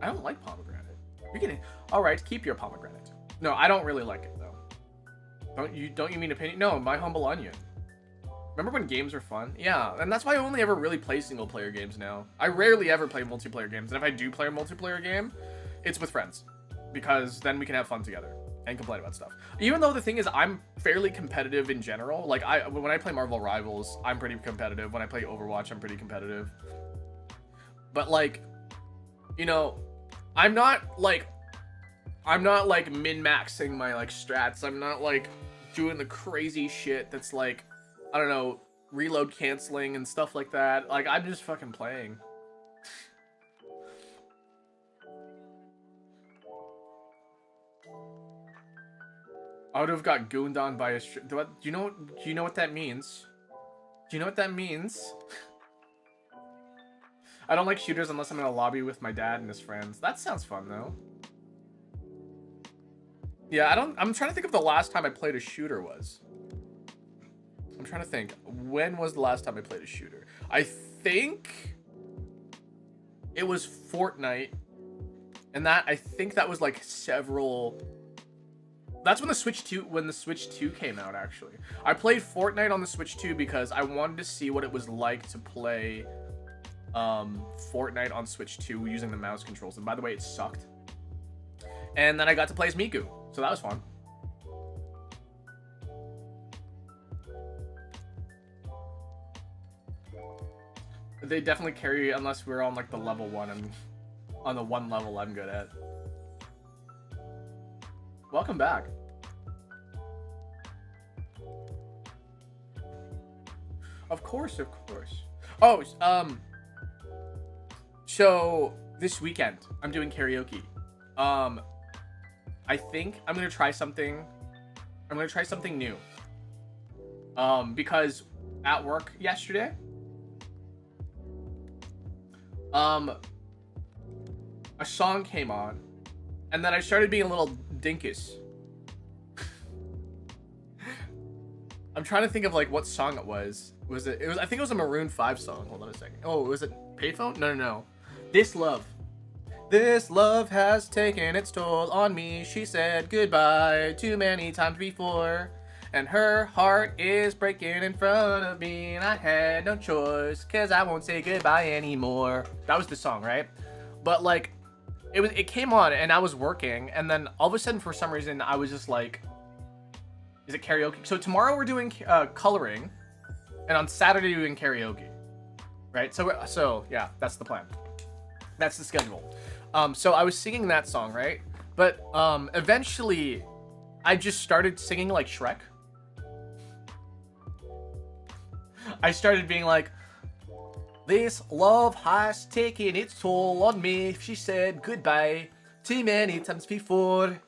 I don't like pomegranate. You can, all right, keep your pomegranate. No, I don't really like it though. Don't you mean opinion? No, my humble onion. Remember when games were fun? Yeah, and that's why I only ever really play single player games now. I rarely ever play multiplayer games, and if I do play a multiplayer game, it's with friends, because then we can have fun together and complain about stuff. Even though the thing is, I'm fairly competitive in general. Like when I play Marvel Rivals, I'm pretty competitive. When I play Overwatch, I'm pretty competitive. But like, you know, I'm not like I'm not like min-maxing my like strats. I'm not like doing the crazy shit that's like, I don't know, reload canceling and stuff like that. Like, I'm just fucking playing. I would have got gooned on by a do you know what that means? Do you know what that means? I don't like shooters unless I'm in a lobby with my dad and his friends. That sounds fun though. Yeah, I'm trying to think of the last time I played a shooter was. I'm trying to think. When was the last time I played a shooter? I think it was Fortnite. And I think that was like several. That's when the Switch 2 came out, actually. I played Fortnite on the Switch 2 because I wanted to see what it was like to play Fortnite on Switch 2 using the mouse controls. And by the way, it sucked. And then I got to play as Miku, so that was fun. They definitely carry unless we're on like the level 1 and on the one level I'm good at. Welcome back. Of course, of course. Oh, so this weekend I'm doing karaoke. I think I'm gonna try something. I'm gonna try something new. Because at work yesterday, a song came on, and then I started being a little dinkus. I'm trying to think of like what song it was. I think it was a Maroon 5 song. Hold on a second. Oh, was it Payphone? No. This love has taken its toll on me. She said goodbye too many times before, and her heart is breaking in front of me, and I had no choice, cause I won't say goodbye anymore. That was the song, right? But like, it came on, and I was working, and then all of a sudden, for some reason, I was just like, is it karaoke? So tomorrow we're doing coloring, and on Saturday we're doing karaoke, right? So yeah, that's the plan. That's the schedule. So I was singing that song, right? But eventually, I just started singing like Shrek. I started being like, this love has taken its toll on me. She said goodbye too many times before,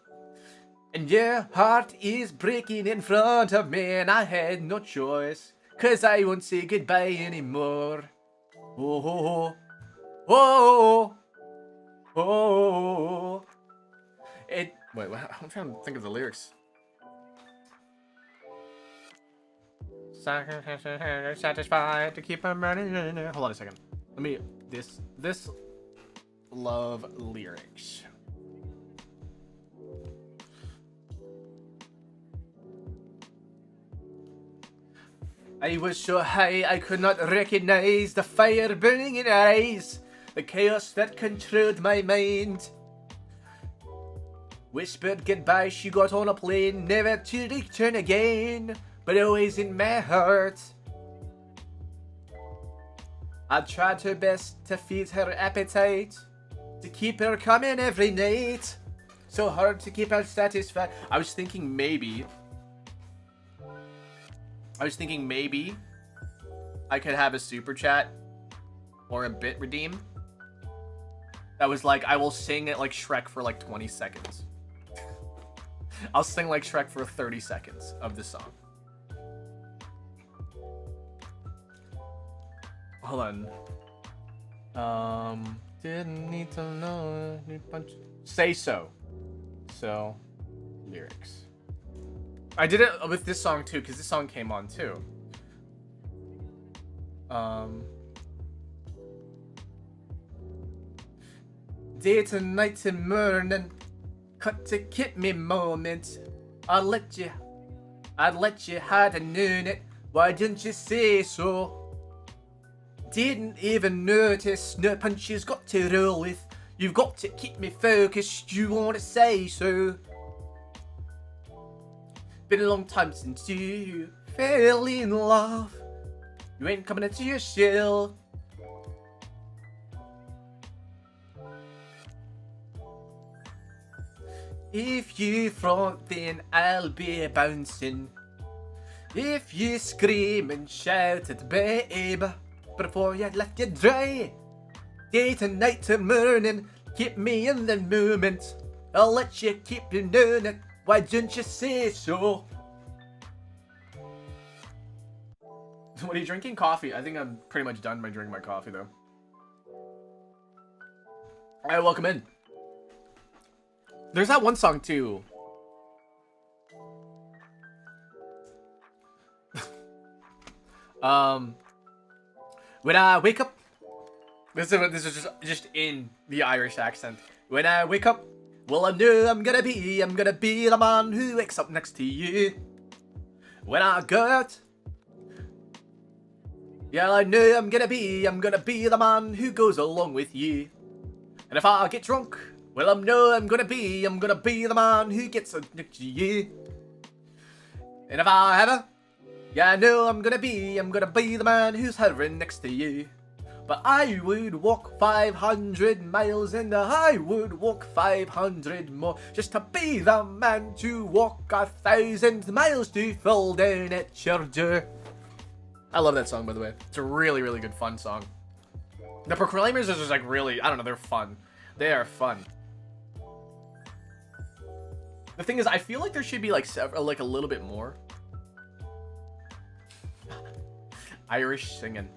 and your heart is breaking in front of me, and I had no choice, cause I won't say goodbye anymore. Oh, oh, oh, oh, oh. Wait, I'm trying to think of the lyrics. Satisfied to keep on running. Hold on a second. Let me this love lyrics. I was so high I could not recognize the fire burning in her eyes, the chaos that controlled my mind. Whispered goodbye, she got on a plane, never to return again, but always in my heart. I tried her best to feed her appetite, to keep her coming every night. So hard to keep her satisfied. I was thinking maybe I could have a super chat or a bit redeem that was like, I will sing it like Shrek for like 20 seconds. I'll sing like Shrek for 30 seconds of this song. Hold on. Didn't need to know. Say so. So, lyrics. I did it with this song too, because this song came on too. Day to night to morning, cut to keep me moment. I'd let you had known it. Why didn't you say so? Didn't even notice. No punches got to roll with. You've got to keep me focused. You wanna say so? Been a long time since you fell in love. You ain't coming into your shell. If you front, then I'll be bouncing. If you scream and shout it, babe, before you left you dry. Day to night to morning, keep me in the moment. I'll let you keep you doing it. Why don't you say so? What are you drinking? Coffee. I think I'm pretty much done by drinking my coffee though. Alright, welcome in. There's that one song too. When I wake up, this is just in the Irish accent. When I wake up, well I know I'm gonna be the man who wakes up next to you. When I go out, yeah I know I'm gonna be the man who goes along with you. And if I get drunk, well I know I'm gonna be the man who gets next to you. And if I ever, yeah, I know I'm gonna be the man who's hovering next to you. But I would walk 500 miles and I would walk 500 more just to be the man to walk 1,000 miles to fall down at your door. I love that song, by the way. It's a really, really good fun song. The Proclaimers is just like really, I don't know, they're fun. They are fun. The thing is, I feel like there should be like a little bit more Irish singing.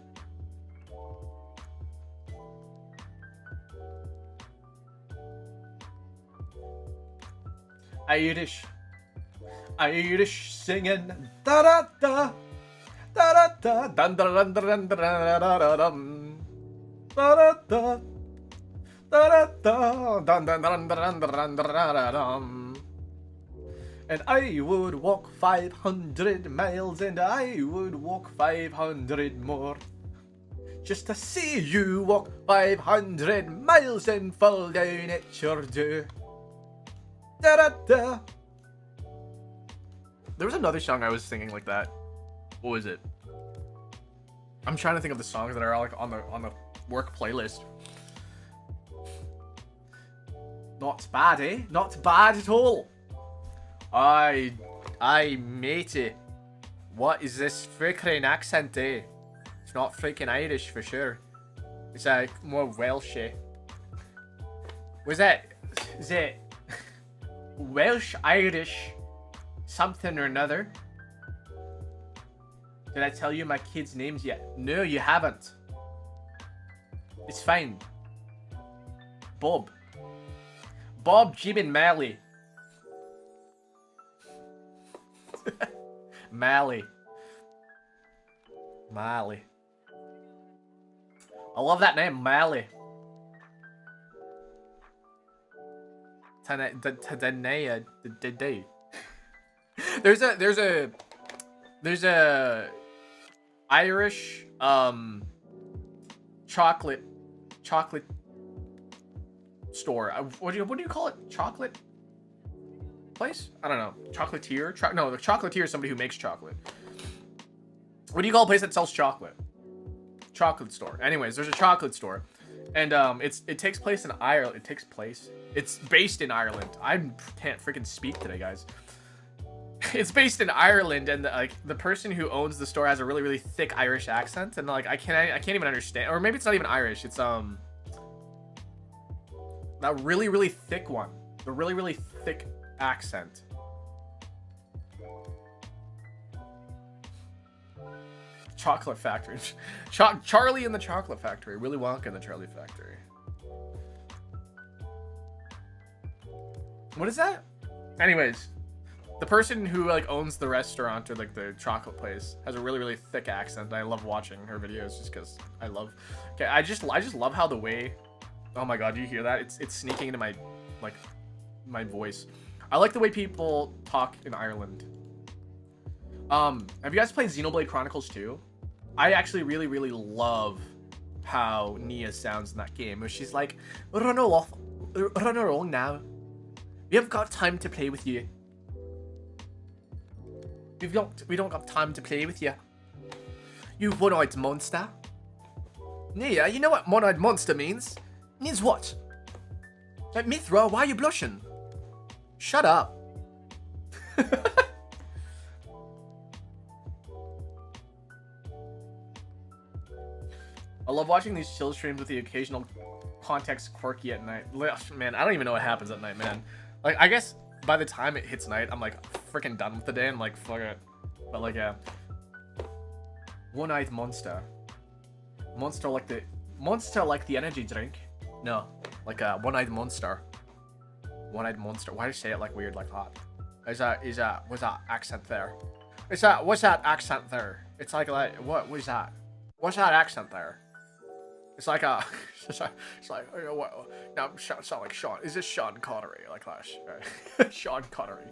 Irish singing. Da da da da da da dun dun dun dun dun dun da da da da da dun dun dun dun dun dun. And I would walk 500 miles and I would walk 500 more just to see you walk 500 miles and fall down at your door. Da da da. There was another song I was singing like that. What was it? I'm trying to think of the songs that are like on the work playlist. Not bad, eh? Not bad at all. Aye, matey. What is this freaking accent, eh? It's not freaking Irish for sure. It's more Welsh, eh? Was that? Is it Welsh, Irish, something or another? Did I tell you my kids' names yet? No, you haven't. It's fine. Bob, Jim, and Mally. Mally. I love that name, Mally. There's a Irish chocolate store. What do you call it? Chocolate place? I don't know. Chocolatier? No, the chocolatier is somebody who makes chocolate. What do you call a place that sells chocolate? Chocolate store. Anyways, there's a chocolate store, and it takes place in Ireland. It's based in Ireland. I can't freaking speak today, guys. It's based in Ireland, and the person who owns the store has a really, really thick Irish accent, and like I can't even understand. Or maybe it's not even Irish. It's that really, really thick one. The really, really thick accent. Chocolate Factory. Charlie in the Chocolate Factory. Willy Wonka in the Charlie Factory. What is that? Anyways, the person who like owns the restaurant or like the chocolate place has a really, really thick accent. I love watching her videos just because I love. Okay, I just love how the way. Oh my god, do you hear that? It's sneaking into my voice. I like the way people talk in Ireland. Have you guys played Xenoblade Chronicles 2? I actually really, really love how Nia sounds in that game. Where she's like, run along now. We haven't got time to play with you. We don't got time to play with you. You one-eyed monster. Nia, you know what one-eyed monster means? Means what? Like Mithra, why are you blushing? Shut up. I love watching these chill streams with the occasional context quirky at night. Man, I don't even know what happens at night, man. Like, I guess by the time it hits night, I'm like freaking done with the day and like, fuck it. But like, yeah. One-eyed monster. Monster like the energy drink. No, like a one-eyed monster. One-eyed monster. Why do you say it like weird like that? What's that accent there? What's that accent there? It's like what was that? What's that accent there? It's like a, it's like what? Now sound like Sean. Is this Sean Connery like that? Right? Sean Connery.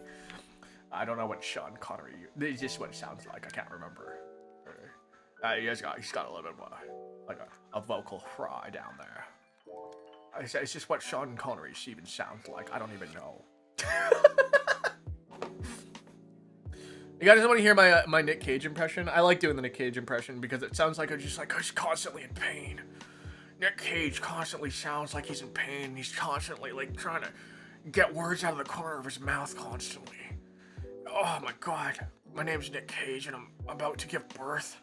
I don't know what Sean Connery. It's just what it sounds like. I can't remember. He's got a little bit more like a vocal fry down there. It's just what Sean Connery even sounds like. I don't even know. You guys want to hear my Nick Cage impression? I like doing the Nick Cage impression because it sounds like he's constantly in pain. Nick Cage constantly sounds like he's in pain. He's constantly like trying to get words out of the corner of his mouth constantly. Oh my god. My name's Nick Cage and I'm about to give birth.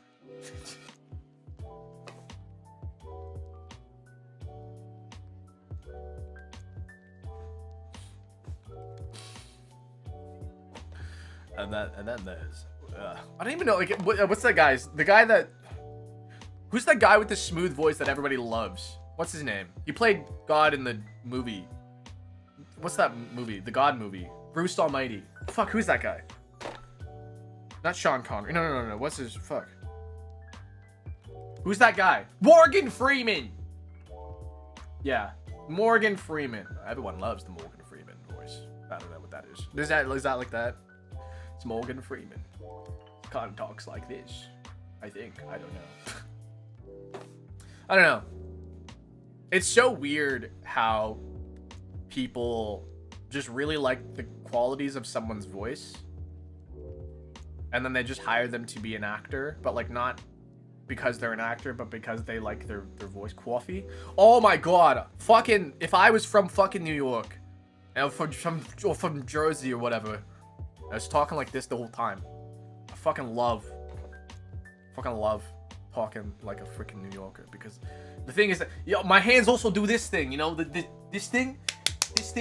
And then there's I don't even know, like, what's that guy's, who's that guy with the smooth voice that everybody loves? What's his name? He played God in the movie. What's that movie? The God movie. Bruce Almighty. Fuck, who's that guy? Not Sean Connery. No. What's his, fuck. Who's that guy? Morgan Freeman! Yeah, Morgan Freeman. Everyone loves the Morgan Freeman voice. I don't know what that is. Is that like that? It's Morgan Freeman. Kind of talks like this. I think. I don't know. I don't know. It's so weird how people just really like the qualities of someone's voice. And then they just hire them to be an actor. But like not because they're an actor, but because they like their voice. Coffee. Oh my god. Fucking, if I was from fucking New York. Or from Jersey or whatever. I was talking like this the whole time. I fucking love talking like a freaking New Yorker, because the thing is that, my hands also do this thing, this thing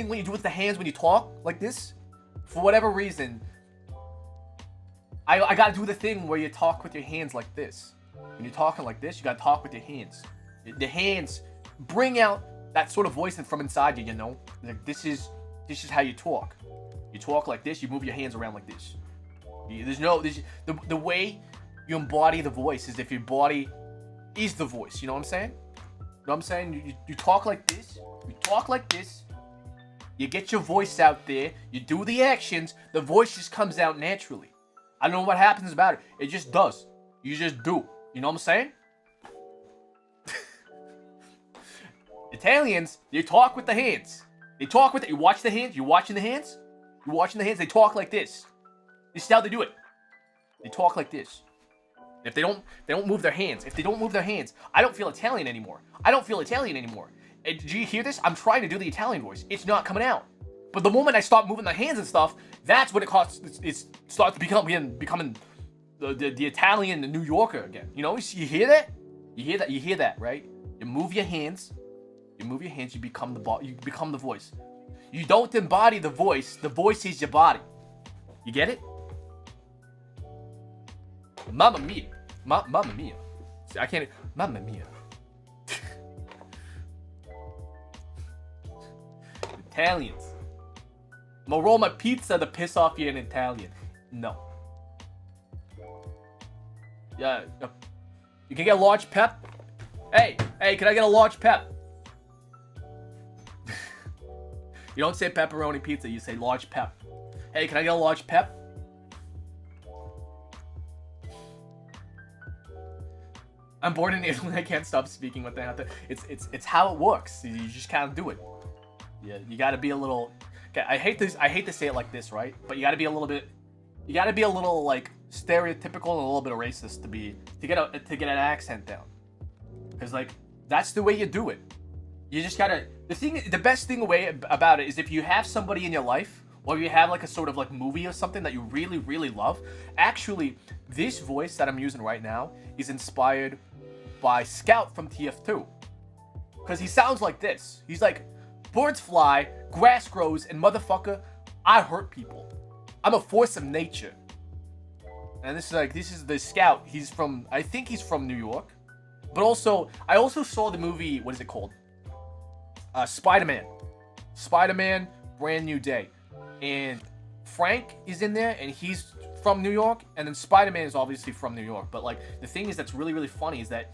when you do with the hands when you talk like this, for whatever reason, I gotta do the thing where you talk with your hands like this. When you're talking like this, you gotta talk with your hands. The hands bring out that sort of voice from inside you, like this is how you talk. You talk like this, you move your hands around like this. The way you embody the voice is if your body is the voice, you know what I'm saying? You know what I'm saying? You talk like this, you get your voice out there, you do the actions, the voice just comes out naturally. I don't know what happens about it, it just does. You just do, you know what I'm saying? Italians, they talk with the hands. You watch the hands, you're watching the hands? You're watching the hands, they talk like this. This is how they do it. They talk like this. If they don't move their hands. If they don't move their hands, I don't feel Italian anymore. And do you hear this? I'm trying to do the Italian voice. It's not coming out. But the moment I stop moving my hands and stuff, that's when it starts becoming the Italian, the New Yorker again. You hear that? You hear that, right? You move your hands. You become the voice. You don't embody the voice is your body. You get it? Mamma mia. Mamma mia. See, I can't. Mamma mia. Italians. I'm gonna roll my pizza to piss off you in Italian. No. Yeah. You can get a large pep. Hey, can I get a large pep? You don't say pepperoni pizza, you say large pep. Hey, can I get a large pep? I'm born in Italy, I can't stop speaking what they have to. It's how it works. You just can't do it. Yeah, you gotta be a little. Okay, I hate to say it like this, right? But you gotta be a little like stereotypical and a little bit of racist to get an accent down. Cause like that's the way you do it. You just gotta. The best thing about it is if you have somebody in your life or you have like a sort of like movie or something that you really, really love. Actually, this voice that I'm using right now is inspired by Scout from TF2. Because he sounds like this. He's like, birds fly, grass grows, and motherfucker, I hurt people. I'm a force of nature. And this is the Scout. He's from, I think he's from New York. But also, I also saw the movie, what is it called? Spider-Man. Spider-Man, Brand New Day. And Frank is in there, and he's from New York. And then Spider-Man is obviously from New York. But like, the thing is that's really, really funny is that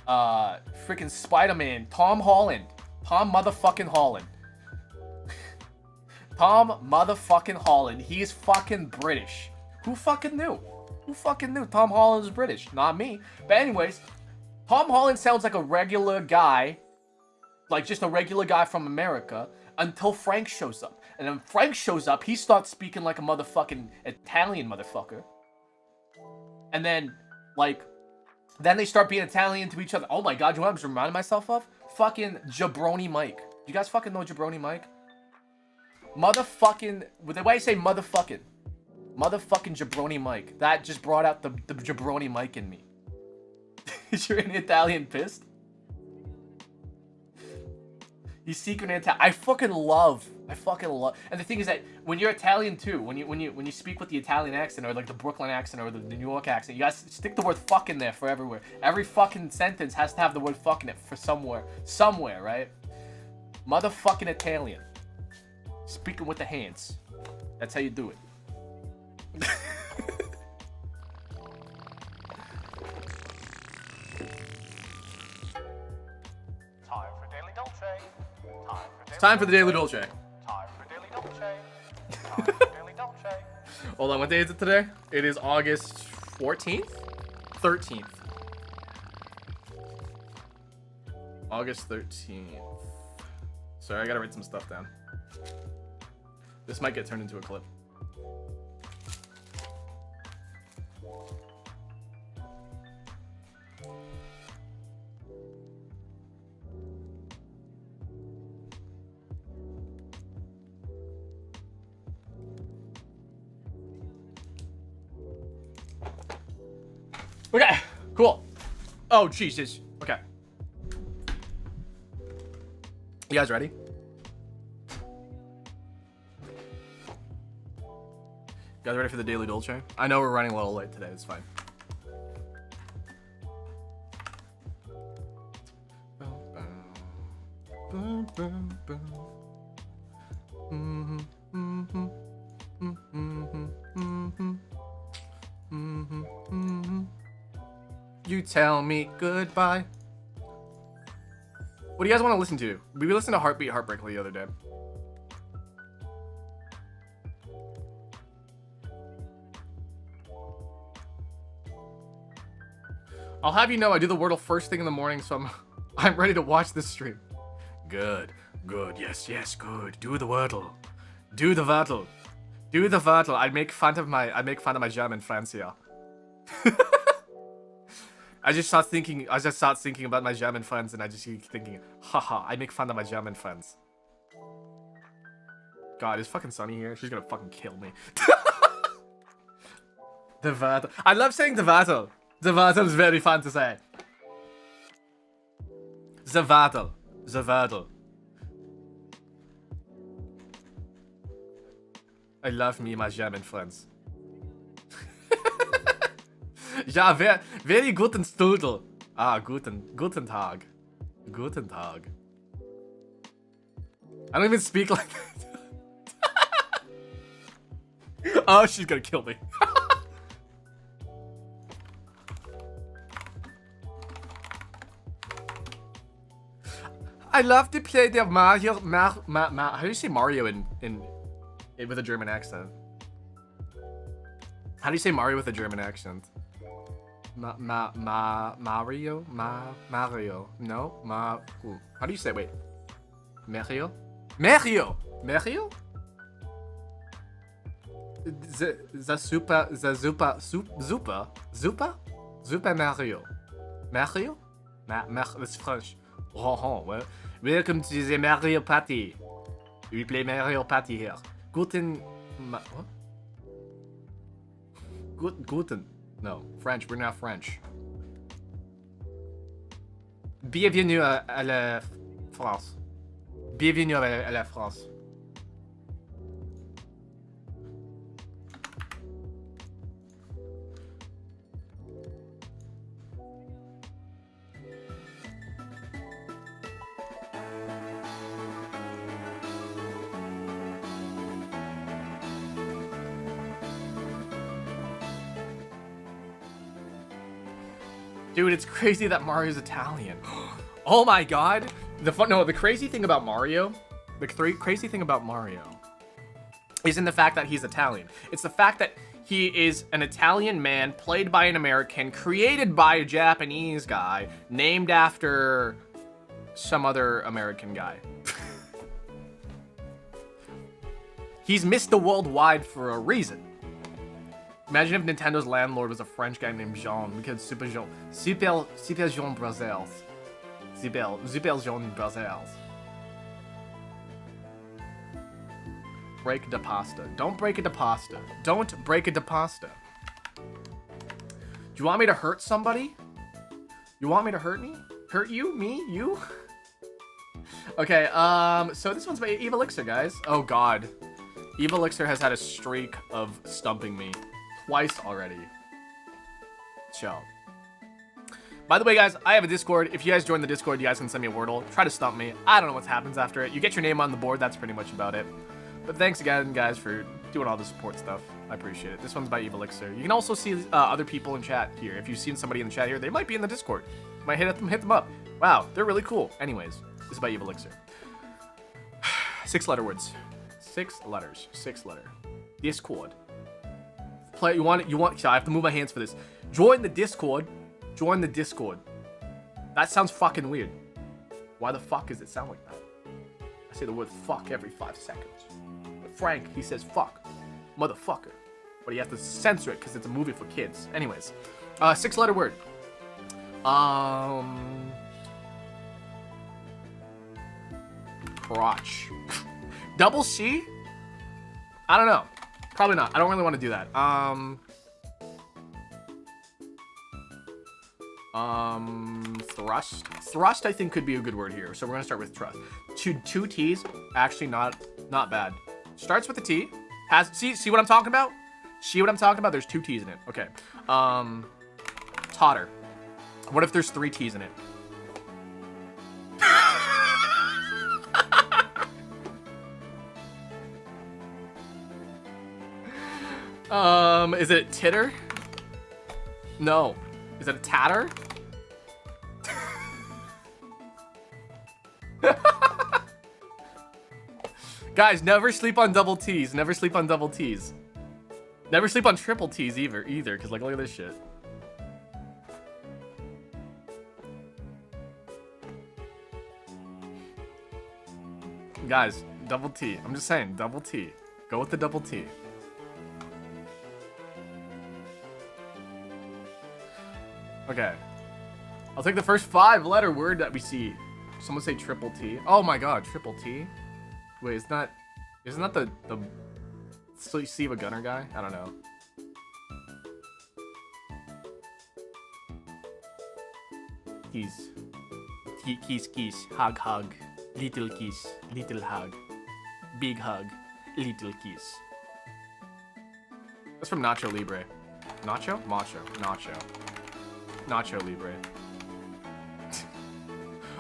freaking Spider-Man, Tom motherfucking Holland. Tom motherfucking Holland. He is fucking British. Who fucking knew? Who fucking knew Tom Holland is British? Not me. But anyways, Tom Holland sounds like a regular guy. Like just a regular guy from America. Until Frank shows up. And then Frank shows up, he starts speaking like a motherfucking Italian motherfucker. And then, like, then they start being Italian to each other. Oh my god, you know what I'm just reminding myself of? Fucking Jabroni Mike. You guys fucking know Jabroni Mike? Motherfucking, with the way I say motherfucking Jabroni Mike. That just brought out the Jabroni Mike in me. Is you're an Italian pissed? He's secretly Italian. I fucking love. And the thing is that when you're Italian too, when you speak with the Italian accent or like the Brooklyn accent or the New York accent, you guys stick the word fuck in there for everywhere. Every fucking sentence has to have the word fuck in it for somewhere, right? Motherfucking Italian. Speaking with the hands. That's how you do it. Time for the Daily Dolce. Hold on, what day is it today? It is August 14th? 13th. August 13th. Sorry, I gotta write some stuff down. This might get turned into a clip. Okay, cool. Oh, Jesus. Okay. You guys ready? You guys ready for the Daily Dolce? I know we're running a little late today. It's fine. You tell me goodbye. What do you guys want to listen to? We listened to Heartbeat Heartbreak the other day. I'll have you know I do the Wordle first thing in the morning, so I'm ready to watch this stream. Good, yes, good. Do the Wordle. Do the Wordle. Do the Wordle. I make fun of my German friends here. I just start thinking about my German friends, and I just keep thinking, haha, I make fun of my German friends. God, it's fucking Sunny here. She's gonna fucking kill me. The Wordle. I love saying the Wordle. The Wordle is very fun to say. The Wordle. The Wordle. I love me my German friends. Ja, very guten Studel. Ah, guten Tag. Guten Tag. I don't even speak like that. Oh, she's gonna kill me. I love to play the Mario. How do you say Mario in with a German accent? How do you say Mario with a German accent? Mario? Mario. No? Ooh. How do you say it? Wait. Mario? Mario! Mario? The super Mario. Mario? That's French. Oh, well. Welcome to the Mario Party. We play Mario Party here. Guten... what? Guten. No, French. We're not French. Bienvenue à la France. Bienvenue à la France. Dude, it's crazy that Mario's Italian. Oh my god. The crazy thing about Mario, crazy thing about Mario isn't the fact that he's Italian. It's the fact that he is an Italian man played by an American, created by a Japanese guy, named after some other American guy. He's Mr. Worldwide for a reason. Imagine if Nintendo's landlord was a French guy named Jean, because Super Jean Brazils. Super Jean Brazils. Break the pasta. Don't break it to pasta. Don't break it to pasta. Do you want me to hurt somebody? You want me to hurt me? Hurt you? Me? You? Okay, so this one's by Eve Elixir, guys. Oh god. Eve Elixir has had a streak of stumping me. Twice already. Chill. By the way, guys, I have a Discord. If you guys join the Discord, you guys can send me a Wordle. Try to stump me. I don't know what happens after it. You get your name on the board. That's pretty much about it. But thanks again, guys, for doing all the support stuff. I appreciate it. This one's by Eve Elixir. You can also see other people in chat here. If you've seen somebody in the chat here, they might be in the Discord. You might hit them up. Wow, they're really cool. Anyways, this is by Eve Elixir. 6-letter words. 6 letters. 6-letter. Discord. Play. You want. So I have to move my hands for this. Join the Discord. Join the Discord. That sounds fucking weird. Why the fuck does it sound like that? I say the word fuck every 5 seconds. But Frank, he says fuck. Motherfucker. But he has to censor it because it's a movie for kids. Anyways. 6-letter word. Crotch. Double C? I don't know. Probably not. I don't really want to do that. Thrust. Thrust, I think, could be a good word here. So we're gonna start with trust. Two T's. Actually, not bad. Starts with a T. Has see what I'm talking about? See what I'm talking about? There's 2 T's in it. Okay. Totter. What if there's 3 T's in it? Is it titter? No. Is it a tatter? Guys, never sleep on double T's. Never sleep on double T's. Never sleep on triple T's either, because like, look at this shit. Guys, double T. I'm just saying, double T. Go with the double T. Okay. I'll take the first 5-letter word that we see. Someone say triple T. Oh my god, triple T? Wait, isn't that the Steve a Gunner guy? I don't know. Kiss. Hug. Little kiss. Little hug. Big hug. Little kiss. That's from Nacho Libre. Nacho? Macho. Nacho Libre.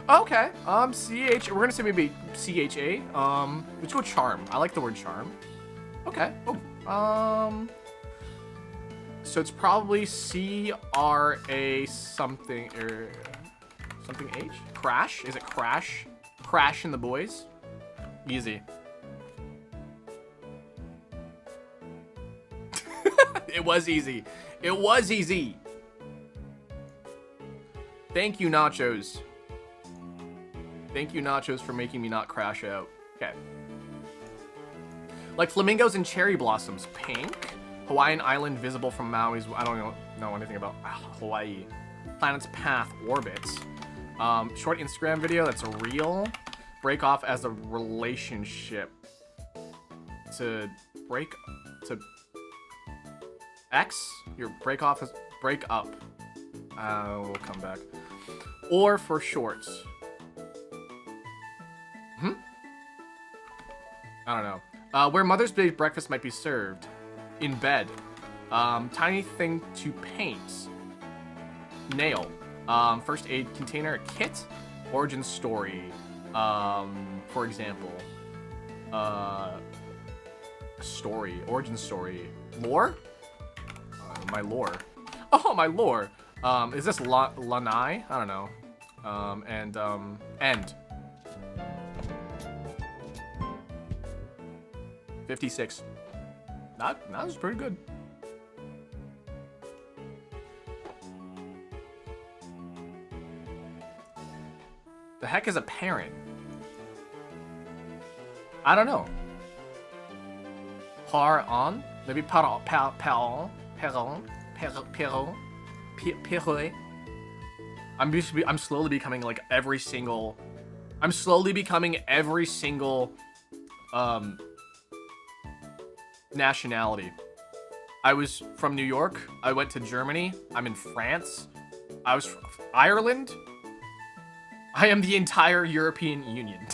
Okay. CH. We're gonna say maybe CHA. Let's go charm. I like the word charm. Okay. Oh. So it's probably CRA something or something H. Crash. Is it crash? Crash in the boys. Easy. It was easy. It was easy. Thank you, Nachos. Thank you, Nachos, for making me not crash out. Okay. Like flamingos and cherry blossoms. Pink. Hawaiian island visible from Maui's... I don't know anything about Hawaii. Planet's path orbits. Short Instagram video that's real. Break off as a relationship. to break to X. Your break off is break up. We'll come back. Or for shorts. I don't know. Where Mother's Day breakfast might be served. In bed. Tiny thing to paint. Nail. First aid container. Kit. Origin story. For example. Story. Origin story. Lore? My lore. Oh, my lore. Is this Lanai? I don't know. End. 56. That was pretty good. The heck is a parent? I don't know. Par on? Maybe Perron. I'm slowly becoming like every single. I'm slowly becoming every single nationality. I was from New York. I went to Germany. I'm in France. I was from Ireland. I am the entire European Union.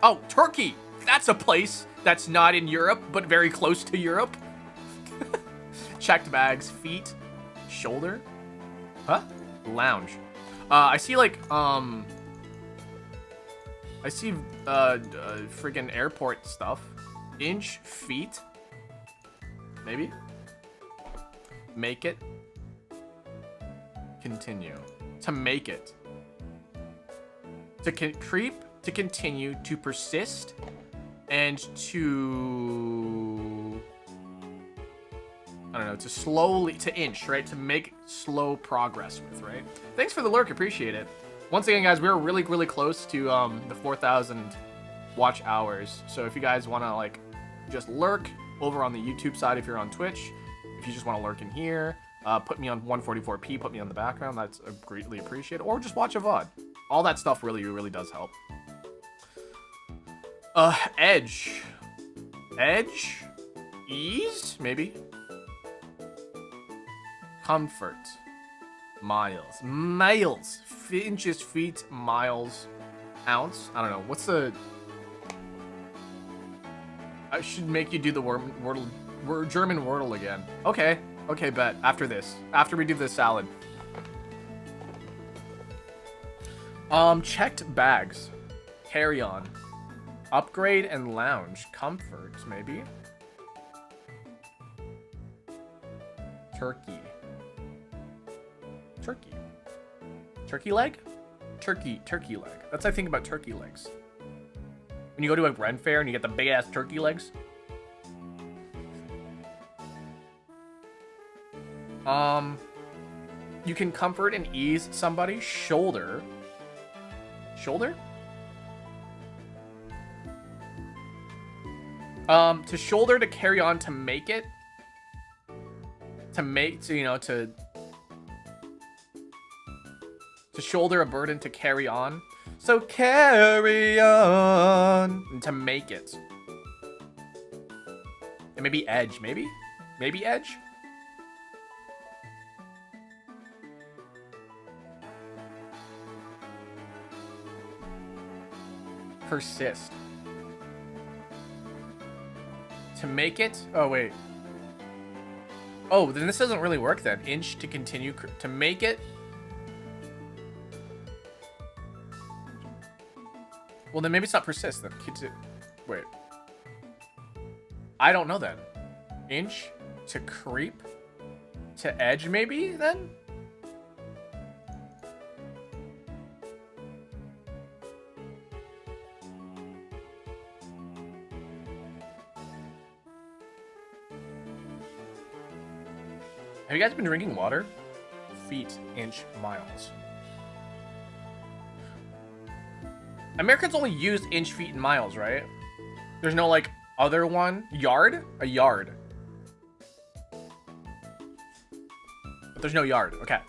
Oh, Turkey. That's a place that's not in Europe, but very close to Europe. Checked bags, feet, shoulder. Huh? Lounge. I see like, I see, friggin' airport stuff. Inch, feet. Maybe? Make it. Continue. To make it. To creep, to continue, to persist, and to... I don't know, to slowly, to inch, right? To make slow progress with, right? Thanks for the lurk, appreciate it. Once again, guys, we're really, really close to the 4,000 watch hours. So if you guys want to, like, just lurk over on the YouTube side if you're on Twitch, if you just want to lurk in here, put me on 144p, put me on the background, that's greatly appreciated. Or just watch a VOD. All that stuff really, really does help. Edge. Edge? Ease? Maybe? Comfort. Miles. Miles. Inches, feet, miles, ounce. I don't know. What's the... I should make you do the German wordle again. Okay. Okay, bet. After this. After we do the salad. Checked bags. Carry on. Upgrade and lounge. Comfort, maybe? Turkey. Turkey. Turkey leg? Turkey leg. That's I think about turkey legs. When you go to a Ren fair and you get the big ass turkey legs. You can comfort and ease somebody. Shoulder. Shoulder? To shoulder, to carry on, to make it. To make, to, you know, to shoulder a burden, to carry on. So carry on. And to make it. And maybe edge, maybe? Maybe edge? Persist. To make it? Oh, wait. Oh, then this doesn't really work then. Inch to continue. To make it. Well, then maybe it's not persist then. Wait. I don't know then. Inch to creep. To edge maybe then? Have you guys been drinking water? Feet, inch, miles. Americans only use inch, feet, and miles, right? There's no, like, other one? Yard? A yard. But there's no yard. Okay.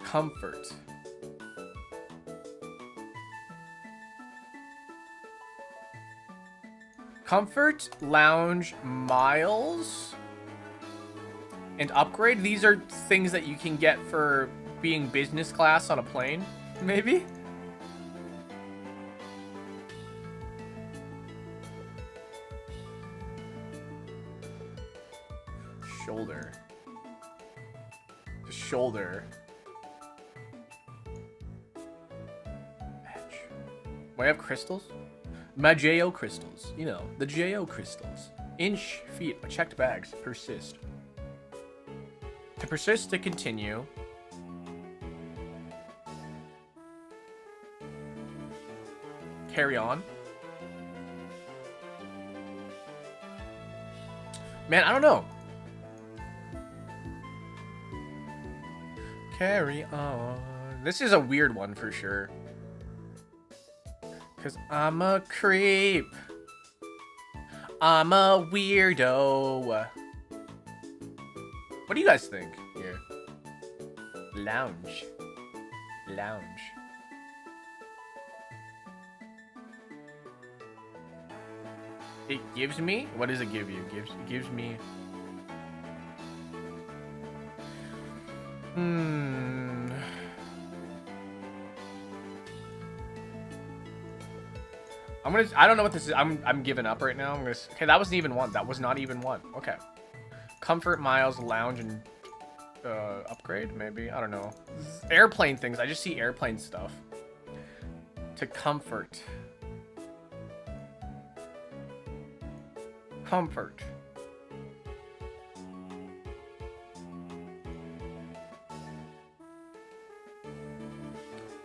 Comfort. Comfort, lounge, miles, and upgrade. These are things that you can get for being business class on a plane, maybe? Shoulder. Shoulder. Edge. Do I have crystals? My JO crystals. You know, the JO crystals. Inch, feet, checked bags. Persist. To persist, to continue. Carry on. Man, I don't know. Carry on. This is a weird one for sure. Cause I'm a creep. I'm a weirdo. What do you guys think here? Lounge. Lounge. It gives me? What does it give you? It gives me... I don't know what this is. I'm giving up right now. Okay, that wasn't even one. That was not even one. Okay. Comfort, miles, lounge, and upgrade, maybe? I don't know. Airplane things. I just see airplane stuff. To comfort. Comfort.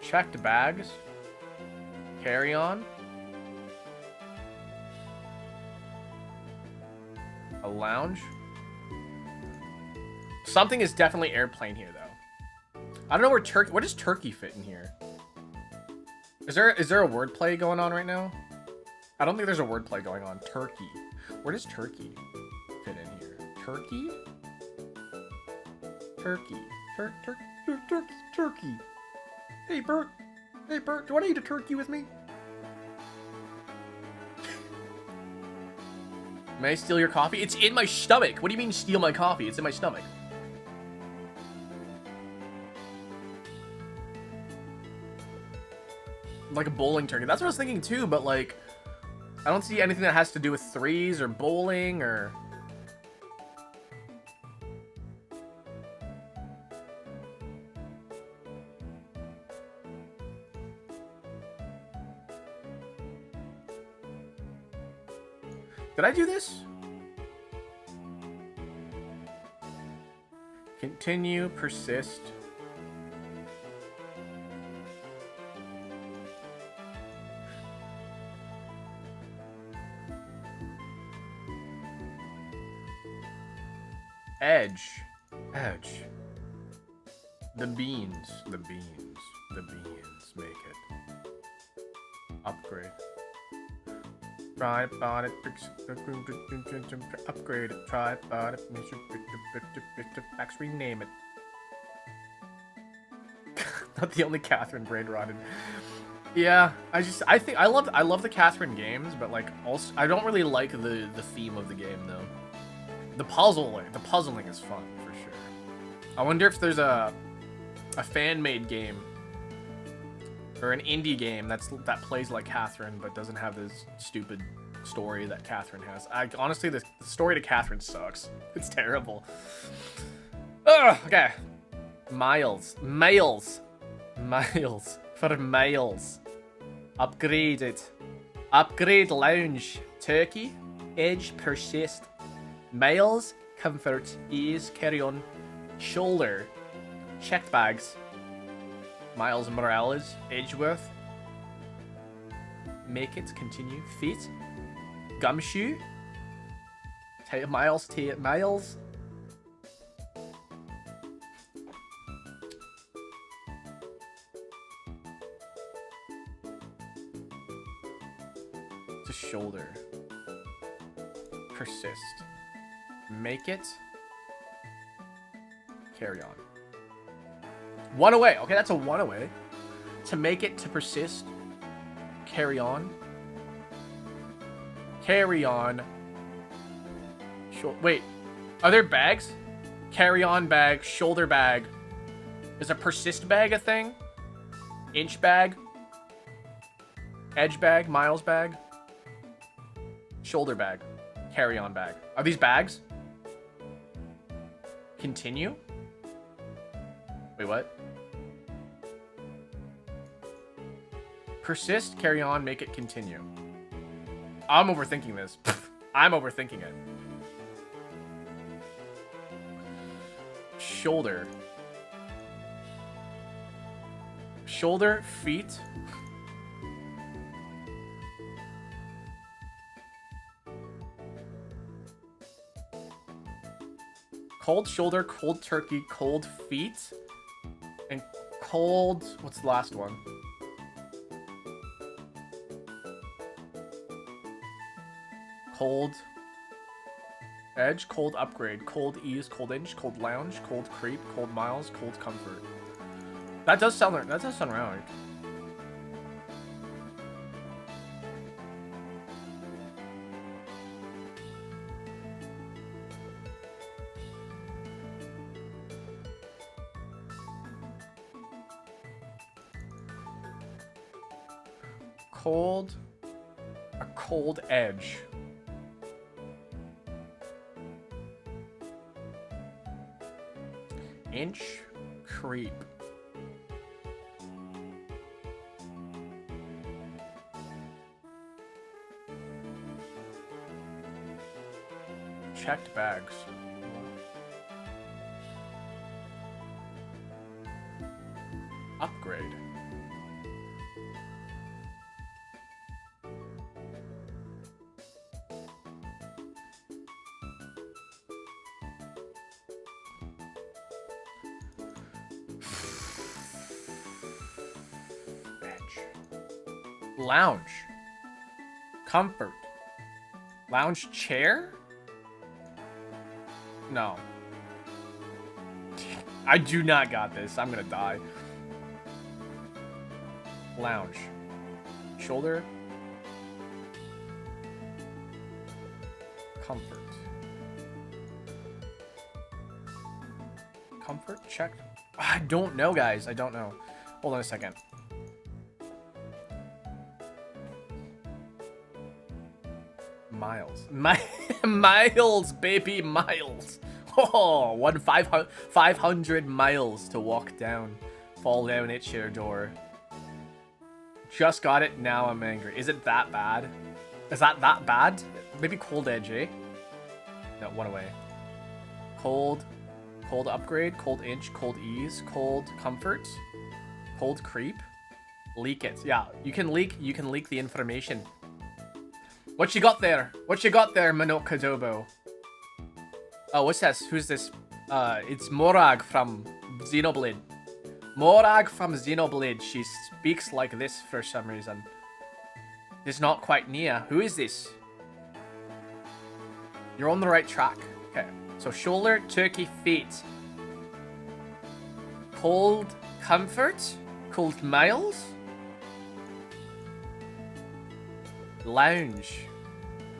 Checked bags. Carry on. A lounge. Something is definitely airplane here, though. I don't know where turkey... What does turkey fit in here? Is there a wordplay going on right now? I don't think there's a wordplay going on. Turkey. Where does turkey fit in here? Turkey? Turkey. Turkey. Hey, Bert. Hey, Bert. Do you want to eat a turkey with me? May I steal your coffee? It's in my stomach. What do you mean steal my coffee? It's in my stomach. Like a bowling turkey. That's what I was thinking too, but like... I don't see anything that has to do with threes or bowling or... Did I do this? Continue, persist. Edge. Edge. The beans. The beans. The beans. Make it. Upgrade. Try bought it. Upgrade it. Try bought it. Max rename it. Not the only Catherine brain rotted. Yeah, I think I love the Catherine games, but like also I don't really like the theme of the game though. The puzzling is fun for sure. I wonder if there's a fan-made game or an indie game that plays like Catherine but doesn't have this stupid story that Catherine has. Honestly, the story to Catherine sucks. It's terrible. Ugh, okay. Miles. For miles. Upgrade it. Upgrade lounge. Turkey. Edge. Persist. Miles. Comfort. Ease. Carry on. Shoulder. Checked bags. Miles Morales. Edgeworth. Make it. Continue. Feet. Gumshoe. Miles. Miles. To shoulder. Persist. Make it. Carry on. One away. Okay, that's a one away. To make it, to persist. Carry on. Carry on. Wait, are there bags? Carry on bag, shoulder bag. Is a persist bag a thing? Inch bag? Edge bag, miles bag? Shoulder bag, carry on bag. Are these bags? Continue? Wait, what? Persist, carry on, make it continue. I'm overthinking this. I'm overthinking it. Shoulder. Shoulder, feet. Cold shoulder, cold turkey, cold feet. And cold... What's the last one? Cold edge, cold upgrade, cold ease, cold inch, cold lounge, cold creep, cold miles, cold comfort. That does sound right. Cold, a cold edge. Inch, creep. Checked bags. Upgrade. Lounge. Comfort. Lounge chair? No. I do not got this. I'm gonna die. Lounge. Shoulder. Comfort. Comfort check. I don't know, guys. I don't know. Hold on a second. Miles. Miles, baby, miles. Oh, 500 miles to walk down. Fall down, it's your door. Just got it, now I'm angry. Is it that bad? Is that bad? Maybe cold edge, eh? No, one away. Cold. Cold upgrade, cold inch, cold ease, cold comfort, cold creep. Leak it. Yeah, you can leak the information. What you got there? What you got there, Manokadobo? Oh, what's this? Who's this? It's Morag from Xenoblade. Morag from Xenoblade. She speaks like this for some reason. It's not quite Nia. Who is this? You're on the right track. Okay. So shoulder, turkey, feet. Cold comfort. Cold miles. Lounge.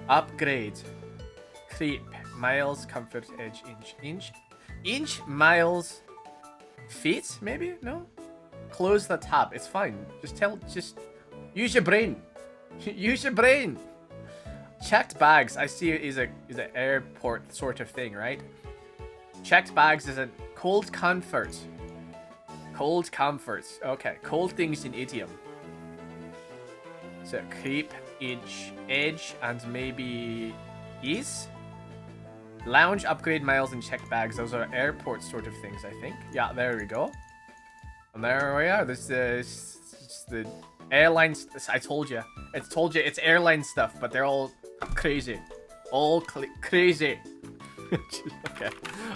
Upgrade. Creep. Miles, comfort, edge, inch, miles, feet, maybe? No? Close the tab. It's fine. Just use your brain. Use your brain. Checked bags, I see it is an airport sort of thing, right? Checked bags is a cold comfort. Cold comfort. Okay, cold things in idiom. So creep, inch, edge, and maybe ease. Lounge, upgrade, miles, and checked bags. Those are airport sort of things, I think. Yeah, there we go. And there we are. This is the airlines. I told you. It's airline stuff, but they're all crazy. All crazy. Okay.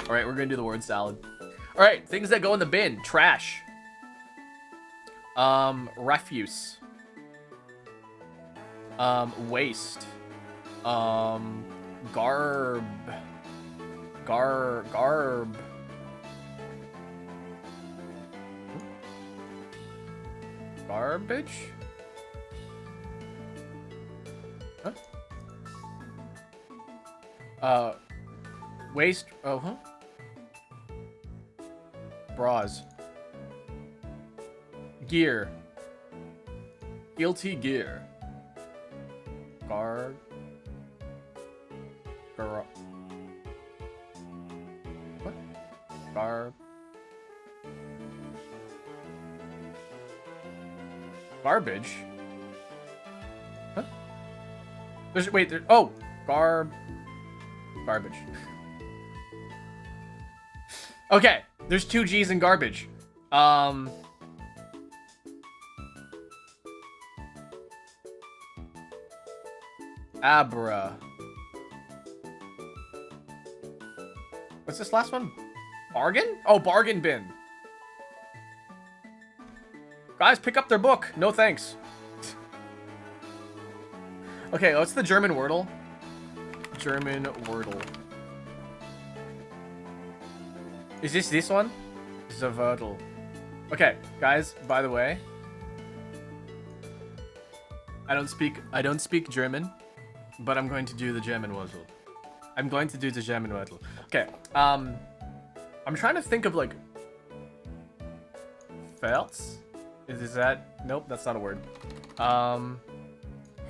All right, we're going to do the word salad. All right, things that go in the bin. Trash. Refuse. Waste. Garb. Garbage? Huh? Uh, waist. Oh, huh? Bras. Gear. Guilty gear. Gar. What? Garbage. Huh? There's oh, garbage. Okay, there's 2 G's in garbage. Abra. What's this last one? Bargain? Oh, bargain bin. Guys, pick up their book. No thanks. Okay, what's the German Wordle? German Wordle. Is this one? Zawordle. Okay, guys, by the way, I don't speak German, but I'm going to do the German Wordle. I'm going to do the German Wordle. Okay, I'm trying to think of like Felts? Is that? Nope, that's not a word.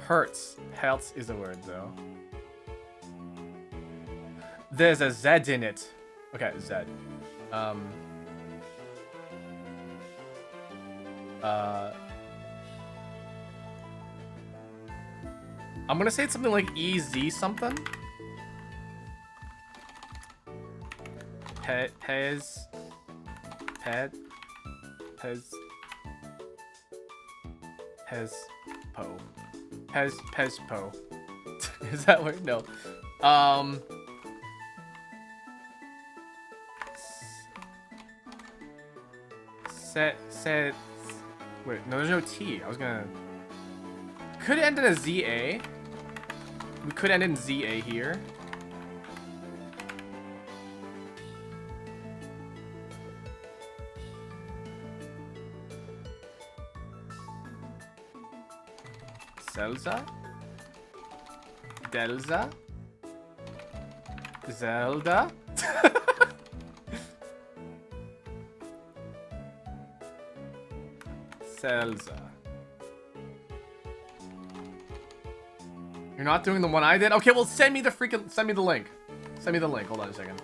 Hurts. Herz is a word though. There's a Z in it. Okay, Z. I'm gonna say it's something like EZ something. Pez. Pezpo. Is that word? No. Wait, no, there's no T. I was gonna. Could end in a ZA. We could end in ZA here. Zelda? Delza? Zelda? Zelda. You're not doing the one I did? Okay, well send me the link. Send me the link. Hold on a second.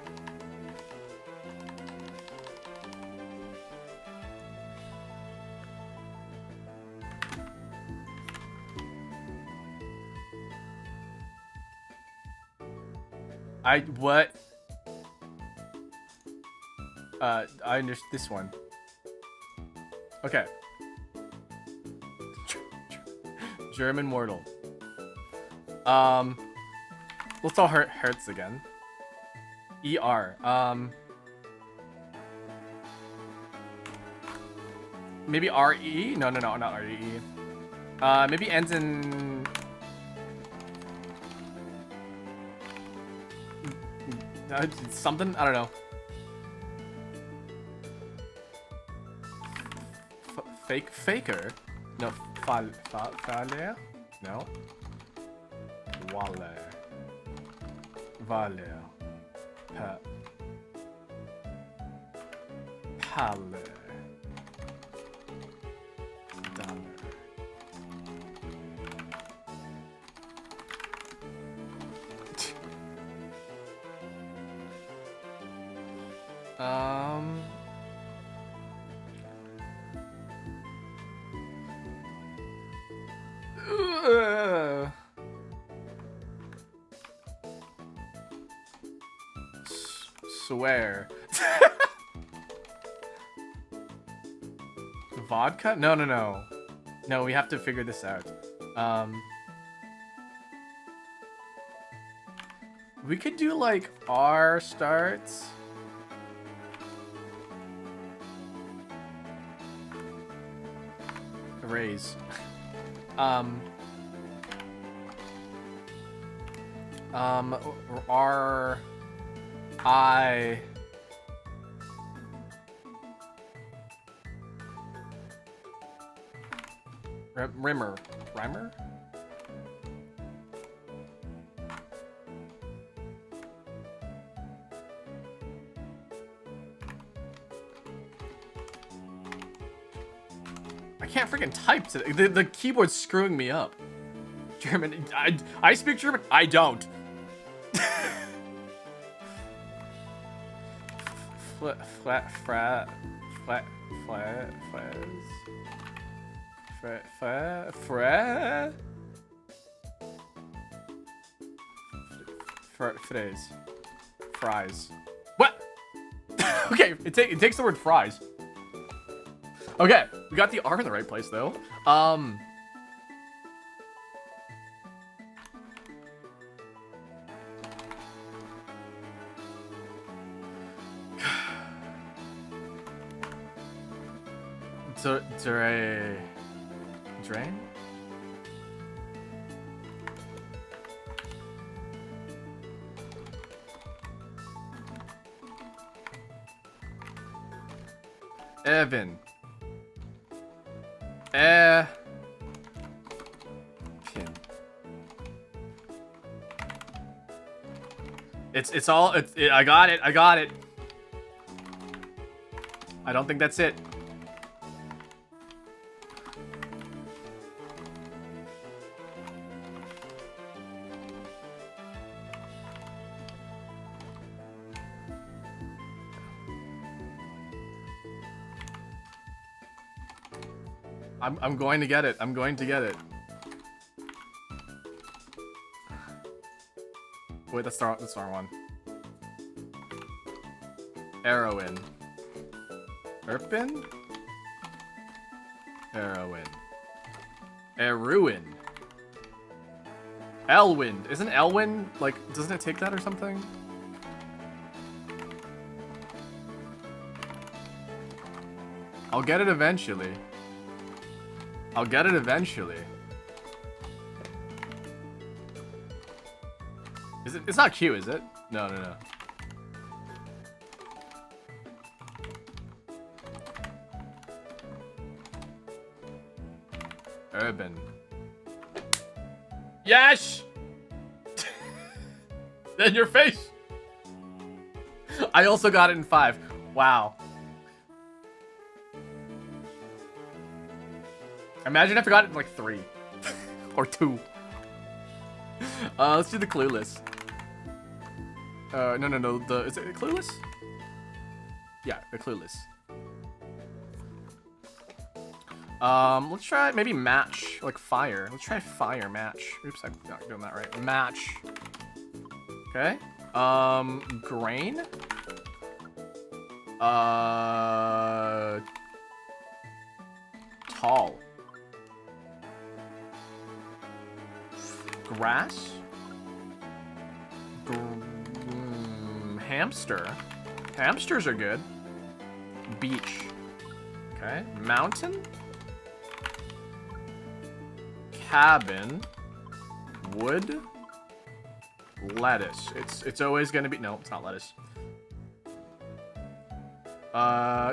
What? I understand this one. Okay. German Wordle. Let's all Hertz again. ER. Maybe RE? No, not RE. Maybe ends in. Something? I don't know. Faker? No. Faler? No. Waller. Valer. Paler. Dollar. Swear. Vodka? No. No, we have to figure this out. We could do like R starts. Raise. R I Rimmer. can't freaking type today. The keyboard's screwing me up. German. I speak German. I don't. Fries. What? Okay, it takes the word fries. Okay, we got the R in the right place though. Drain? Evan. Pin. I got it. I don't think that's it. I'm going to get it. I'm going to get it. Wait, that's the wrong one. Heroin. Erpin? Heroin. Eruin. Elwind. Isn't Elwind, like, doesn't it take that or something? I'll get it eventually. I'll get it eventually. Is it? It's not Q, is it? No. Urban. Yes! In your face! I also got it in 5. Wow. Imagine if I got it in like 3. Or 2. Let's do the Clueless. No. Is it Clueless? Yeah, the Clueless. Let's try maybe match, like fire. Let's try fire match. Oops, I'm not doing that right. Match. Okay. Grain. Tall. Grass. Hamster. Hamsters are good. Beach. Okay. Mountain. Cabin. Wood. Lettuce. It's always gonna be, no, it's not lettuce.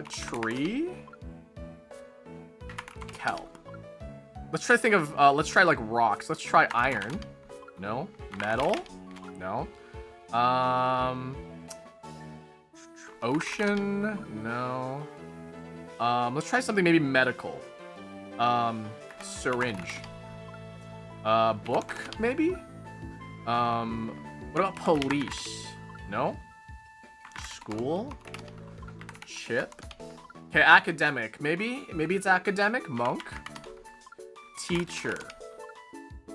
Tree. Kelp. Let's try to think of, let's try like rocks. Let's try iron. No. Metal. No. Ocean. No. Let's try something maybe medical. Syringe. Book, maybe? What about police? No? School? Chip? Okay, academic. Maybe it's academic. Monk? Teacher.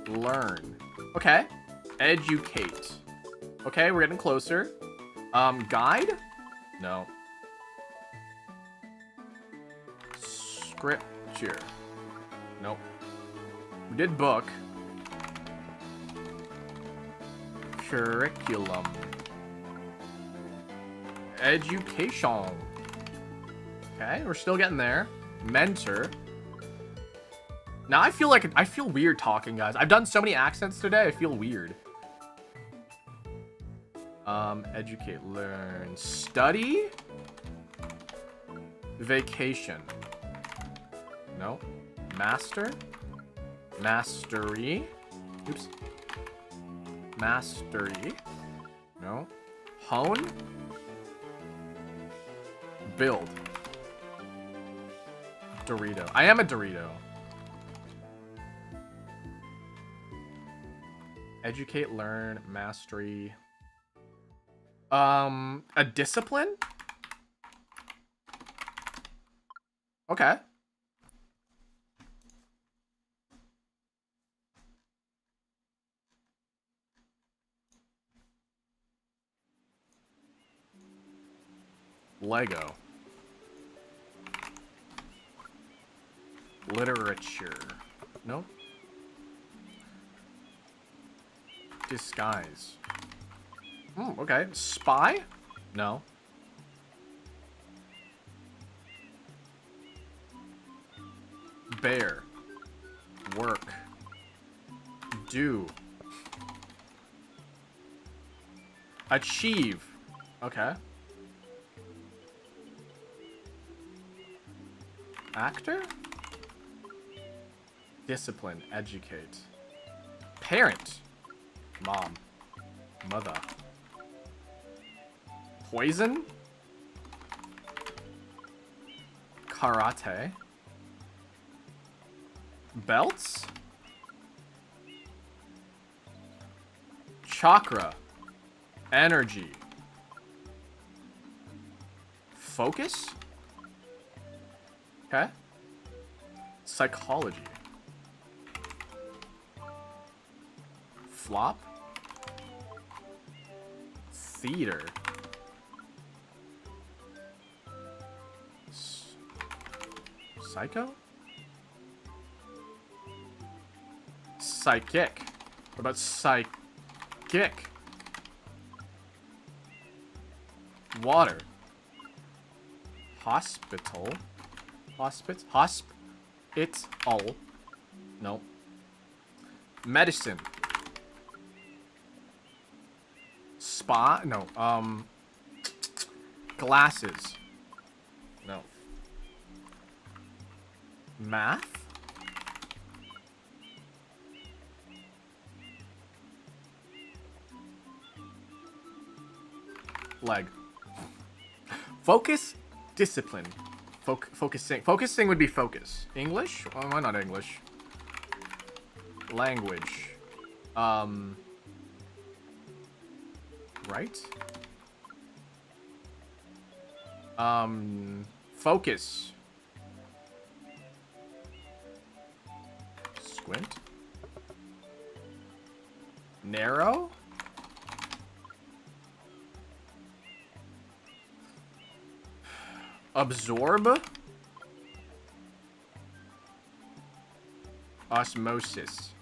Learn. Okay. Educate. Okay, we're getting closer. Guide? No. Scripture. Nope. We did book. Curriculum. Education. Okay, we're still getting there. Mentor. Now I feel weird talking, guys. I've done so many accents today, I feel weird. Educate, learn, study, vacation. No. Master. Mastery. Oops. Mastery. No. Hone. Build. Dorito. I am a Dorito. Educate, learn, mastery. A discipline? Okay. Lego. Literature. Nope. Disguise. Okay. Spy? No. Bear. Work. Do. Achieve. Okay. Actor? Discipline. Educate. Parent. Mom. Mother. Poison? Karate. Belts? Chakra. Energy. Focus? Okay. Psychology. Flop? Theater. Psycho? Psychic. What about psychic? Water. Hospital. Hospital. No. Medicine. Spa? No. Glasses. No. Math? Leg. Focus, discipline. Focusing. Focusing would be focus. English? Why not English? Language. Right? Focus. Squint. Narrow? Absorb? Osmosis.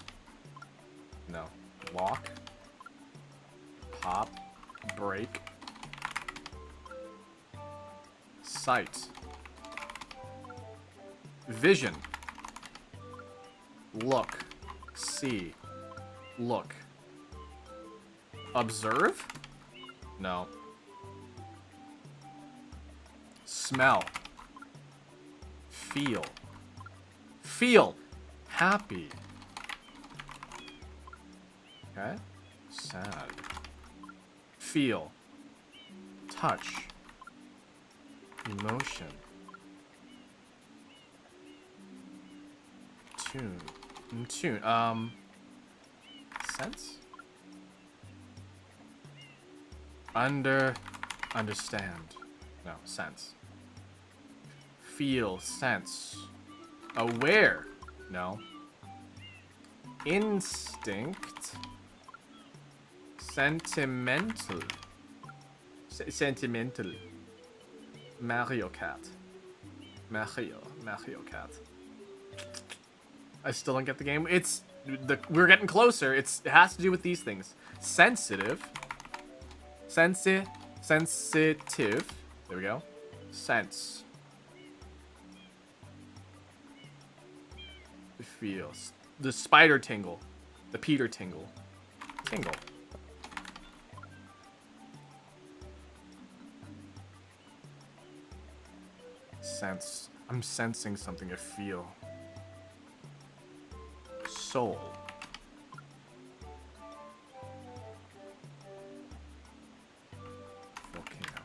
No. Lock. Pop. Break. Sight. Vision. Look. See. Look. Observe? No. Smell. Feel. Feel. Happy. Okay. Sad. Feel. Touch. Emotion. Tune. Sense? Understand. No, sense. Feel, sense. Aware. No. Instinct. Sentimental. Sentimental. Mario Cat. Mario Cat. I still don't get the game. We're getting closer. It has to do with these things. Sensitive. Sensitive. There we go. Sense. Feels. The spider tingle. The Peter tingle. Tingle. Sense. I'm sensing something. I feel. Soul. Volcano.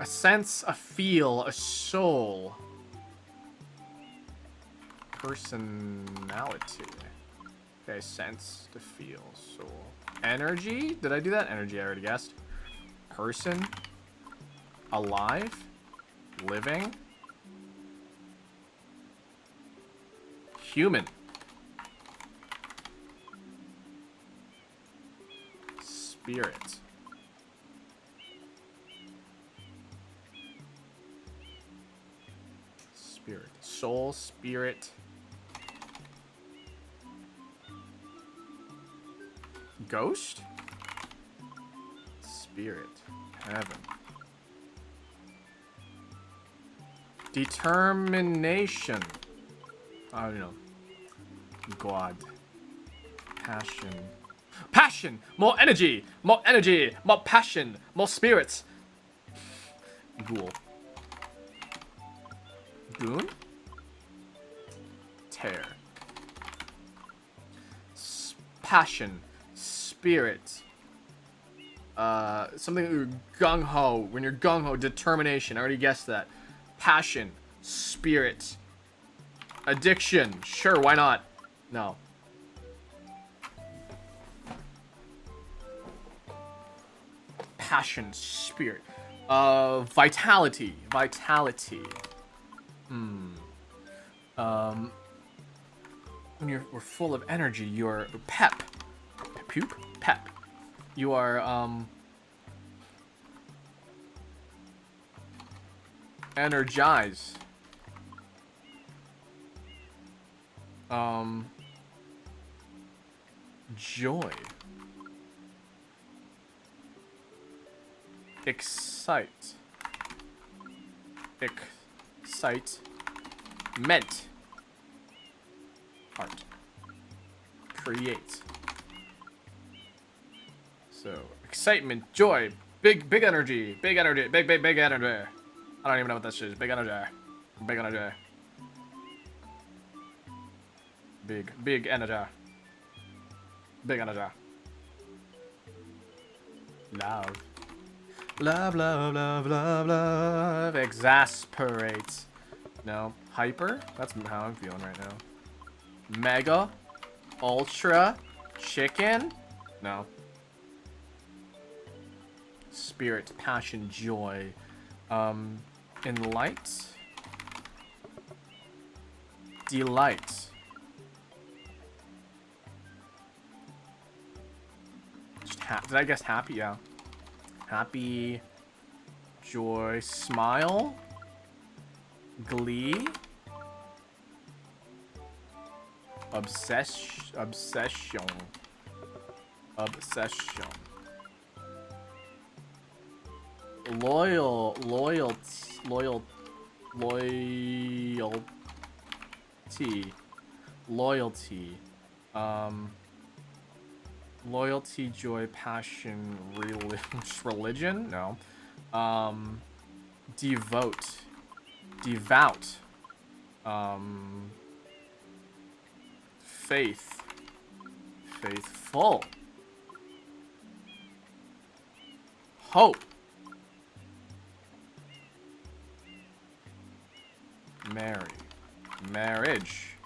A sense, a feel, a soul. Personality. Okay, sense, to feel, soul. Energy? Did I do that? Energy, I already guessed. Person. Alive. Living. Human. Spirit. Spirit. Soul, spirit. Ghost? Spirit. Heaven. Determination. I don't know. God. Passion. Passion! More energy! More energy! More passion! More spirits! Ghoul. Goon? Tear. Passion. Spirit. Something gung-ho. When you're gung-ho, determination. I already guessed that. Passion. Spirit. Addiction. Sure, why not? No. Passion. Spirit. Vitality. Vitality. When we're full of energy, you're pep. Poop? Pep. You are, energize. Joy. Excite. Excite. Meant. Art. Create. So, excitement, joy, big energy, big energy, big energy. I don't even know what that shit is. Big energy. Big energy. Big energy. Big energy. Love. Love, love, love, love, love. Exasperate. No. Hyper? That's how I'm feeling right now. Mega. Ultra. Chicken? No. Spirit, passion, joy. Enlight. Delight. Just did I guess happy? Yeah. Happy. Joy. Smile. Glee. Obsession. Obsession. Loyalty. Loyalty, joy, passion, religion? No. Devout. Faith. Faithful. Hope. Marriage.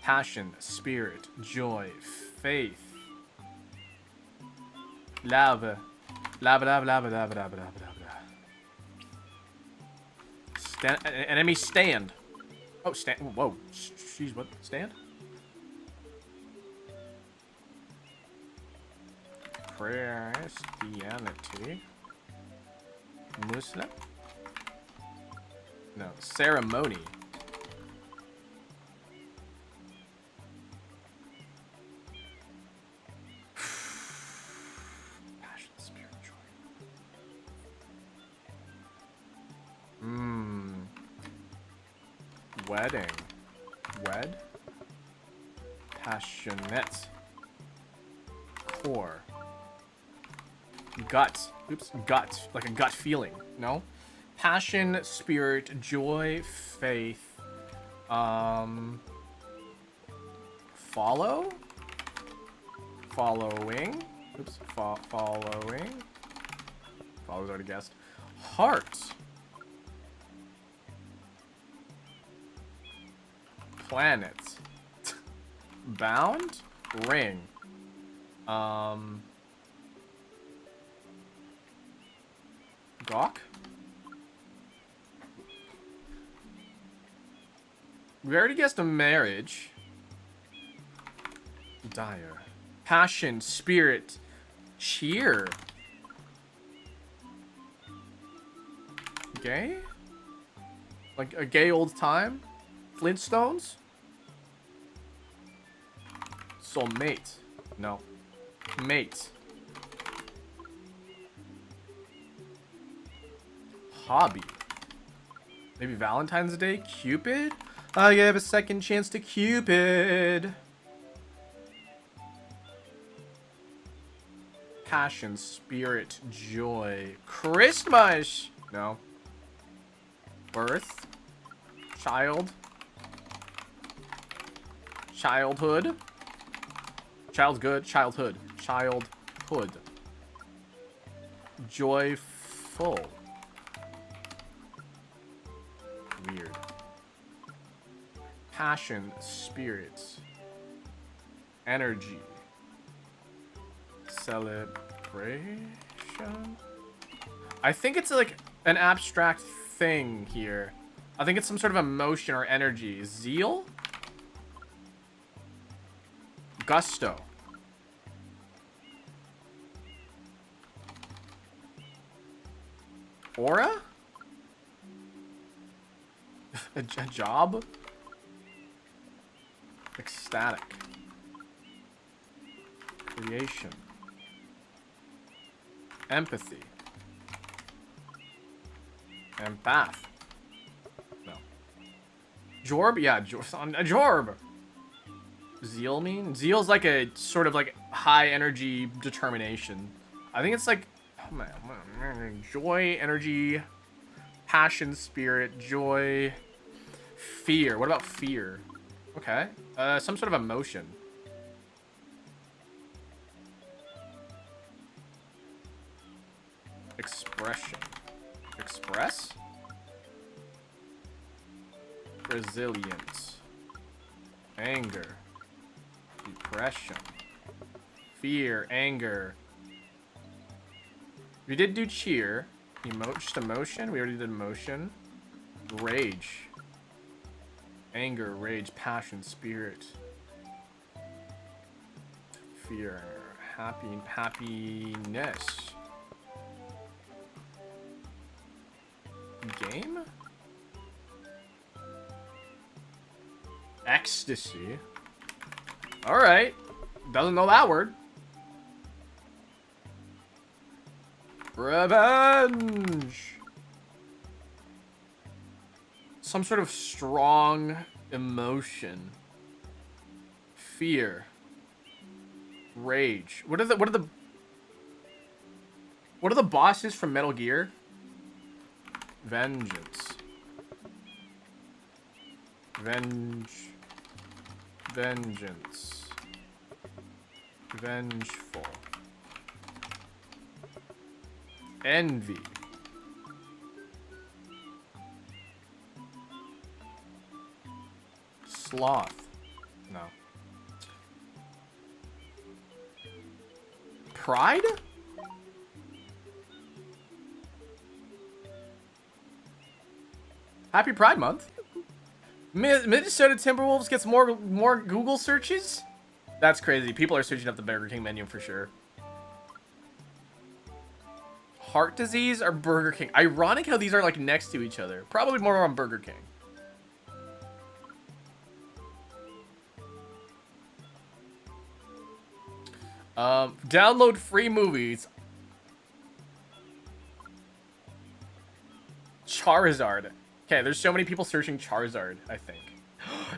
Passion, spirit, joy, faith. Love. Enemy stand. Oh, stand. Whoa. Jeez, what? Stand? Christianity. Muslim? No. Ceremony. Passion, spirit, joy. Wedding. Wed. Passionate. Core. Gut. Oops. Gut. Like a gut feeling. No? Passion, spirit, joy, faith. Follow? Following. Oops. Following. Follow's already guessed. Heart. Planet. Bound. Ring. Gawk? We already guessed a marriage. Dire. Passion. Spirit. Cheer. Gay? Like a gay old time? Flintstones? Soulmate. No. Mate. Hobby. Maybe Valentine's Day? Cupid? I gave a second chance to Cupid. Passion, spirit, joy. Christmas! No. Birth. Child. Childhood. Child's good. Childhood. Childhood. Joyful. Weird. Passion, spirits. Energy. Celebration? I think it's like an abstract thing here. I think it's some sort of emotion or energy. Zeal? Gusto. Aura? a job? Ecstatic. Creation. Empathy. Empath. No. Jorb? Yeah, Jorb. Zeal mean? Zeal's like a sort of like high energy determination. I think it's like joy, energy, passion, spirit, joy, fear. What about fear? Okay. Some sort of emotion. Expression. Express? Resilience. Anger. Depression. Fear. Anger. We did do cheer. Just emotion. We already did emotion. Rage. Anger. Rage. Passion. Spirit. Fear. Happiness. Game? Ecstasy. Alright. Doesn't know that word. Revenge. Some sort of strong emotion. Fear. Rage. What are the bosses from Metal Gear? Vengeance. Vengeance. Vengeful. Envy. Sloth. No. Pride? Happy Pride Month. Minnesota Timberwolves gets more Google searches? That's crazy. People are searching up the Burger King menu for sure. Heart disease or Burger King? Ironic how these are like next to each other. Probably more on Burger King. Download free movies. Charizard. Okay, there's so many people searching Charizard, I think.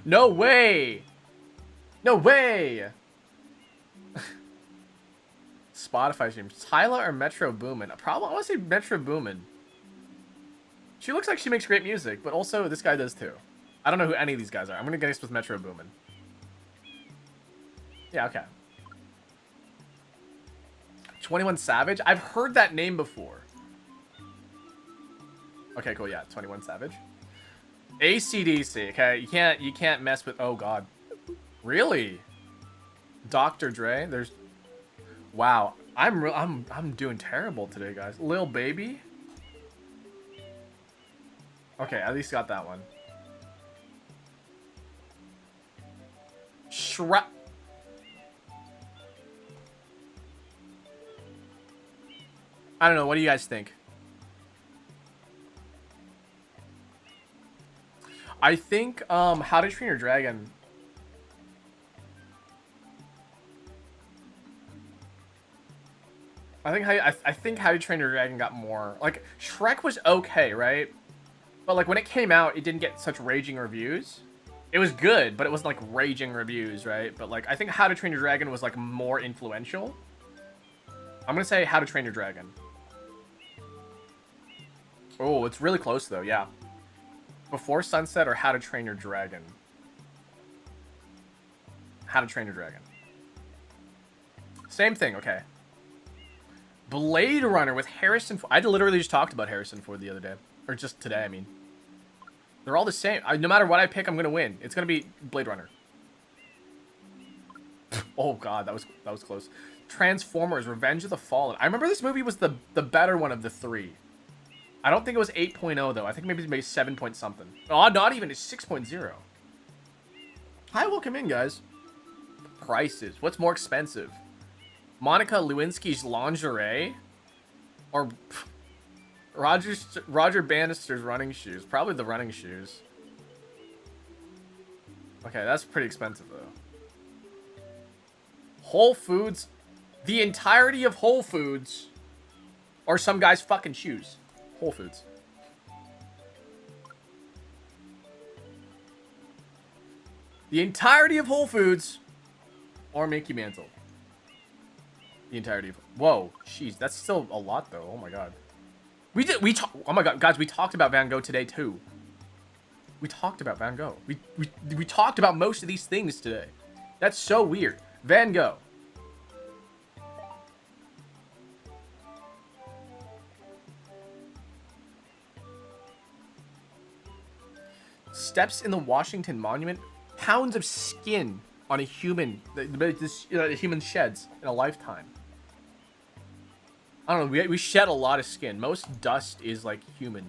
No way! No way! Spotify streams. Tyla or Metro Boomin? I want to say Metro Boomin. She looks like she makes great music, but also this guy does too. I don't know who any of these guys are. I'm gonna guess with Metro Boomin. Yeah, okay. 21 Savage? I've heard that name before. Okay, cool. Yeah, 21 Savage. AC/DC. Okay, you can't mess with. Oh God, really? Dr. Dre. There's. Wow. I'm doing terrible today, guys. Lil Baby. Okay, at least got that one. Shrek. I don't know. What do you guys think? I think How to Train Your Dragon. I think How to Train Your Dragon got more. Like Shrek was okay, right? But like when it came out, it didn't get such raging reviews. It was good, but it wasn't like raging reviews, right? But like I think How to Train Your Dragon was like more influential. I'm gonna say How to Train Your Dragon. Oh, it's really close though, yeah. Before Sunset or How to Train Your Dragon? How to Train Your Dragon. Same thing, okay. Blade Runner with Harrison Ford. I literally just talked about Harrison Ford the other day. Or just today, I mean. They're all the same. No matter what I pick, I'm going to win. It's going to be Blade Runner. Oh, God, that was close. Transformers, Revenge of the Fallen. I remember this movie was the better one of the three. I don't think it was 8.0, though. I think maybe 7 point something. Oh, not even. It's 6.0. Hi, welcome in, guys. Prices. What's more expensive? Monica Lewinsky's lingerie? Or Roger Bannister's running shoes? Probably the running shoes. Okay, that's pretty expensive, though. Whole Foods. The entirety of Whole Foods. Or some guy's fucking shoes. Whole Foods. The entirety of Whole Foods. Or Mickey Mantle. The entirety of... Whoa. Jeez, that's still a lot, though. Oh, my God. Oh, my God. Guys, we talked about Van Gogh today, too. We talked about Van Gogh. We talked about most of these things today. That's so weird. Van Gogh. Steps in the Washington Monument. Pounds of skin on a human. The human sheds in a lifetime. I don't know. We shed a lot of skin. Most dust is like human.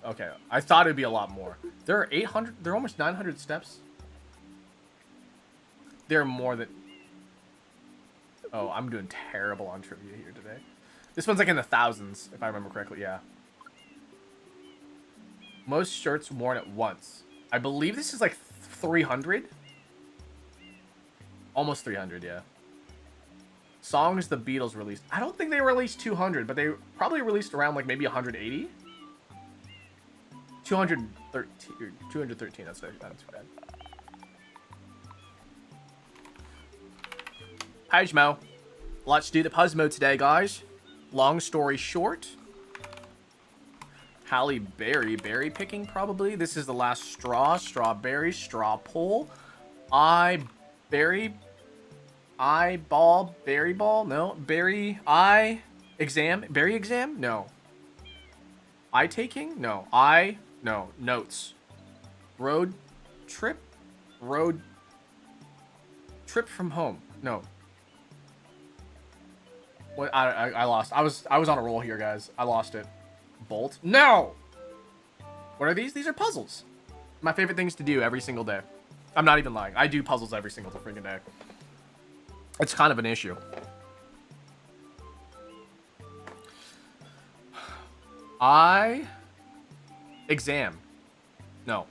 Okay, I thought it'd be a lot more. There are 800. There are almost 900 steps. There are more than. Oh, I'm doing terrible on trivia here today. This one's like in the thousands, if I remember correctly. Yeah. Most shirts worn at once. I believe this is like 300. Almost 300, yeah. Songs the Beatles released. I don't think they released 200, but they probably released around like maybe 180. 213. That's not too bad. Pajmo. Let's do the Puzzmo today, guys. Long story short. Halle Berry. Berry picking, probably. This is the last straw. Strawberry. Straw pull. Berry. Eyeball. Berry ball? No. Berry. Eye. Exam. Berry exam? No. Eye taking? No. No. Notes. Road trip? Road trip from home. No. What? I lost. I was on a roll here, guys. I lost it. Bolt? No! What are these? These are puzzles. My favorite things to do every single day. I'm not even lying. I do puzzles every single freaking day. It's kind of an issue. Exam. No.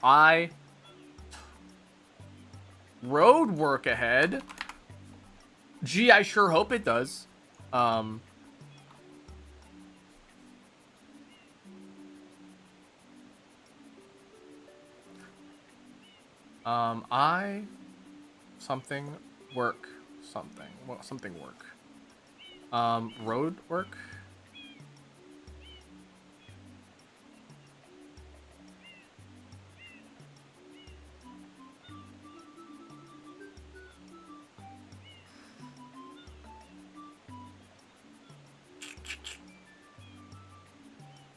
Road work ahead. Gee, I sure hope it does. Something work. Something. Well, something work. Road work.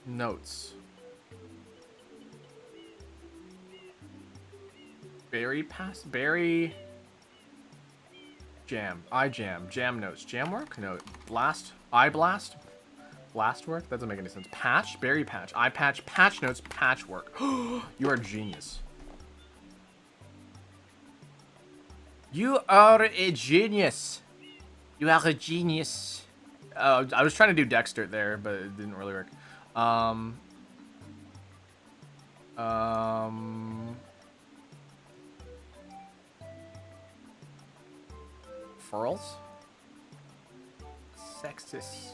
Notes. Berry pass. Berry. Jam. I jam. Jam notes. Jam work? No. Blast. I blast. Blast work? That doesn't make any sense. Patch. Berry patch. I patch. Patch notes. Patchwork. You are a genius. You are a genius. You are a genius. I was trying to do Dexter there, but it didn't really work. Furls? Sexist.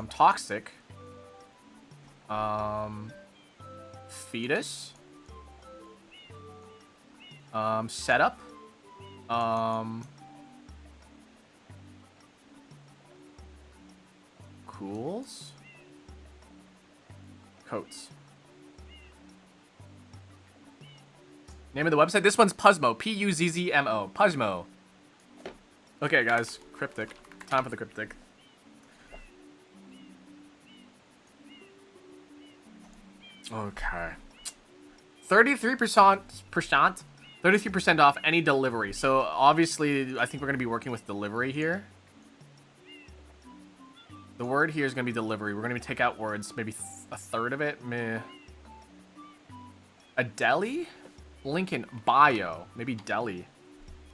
Toxic. Fetus. Setup. Cools. Coats. Name of the website? This one's Puzmo. P-U-Z-Z-M-O. Puzmo. Okay, guys. Cryptic. Time for the cryptic. Okay. 33% off any delivery. So, obviously, I think we're going to be working with delivery here. The word here is going to be delivery. We're going to take out words. Maybe a third of it. Meh. A deli? Link in bio. Maybe deli.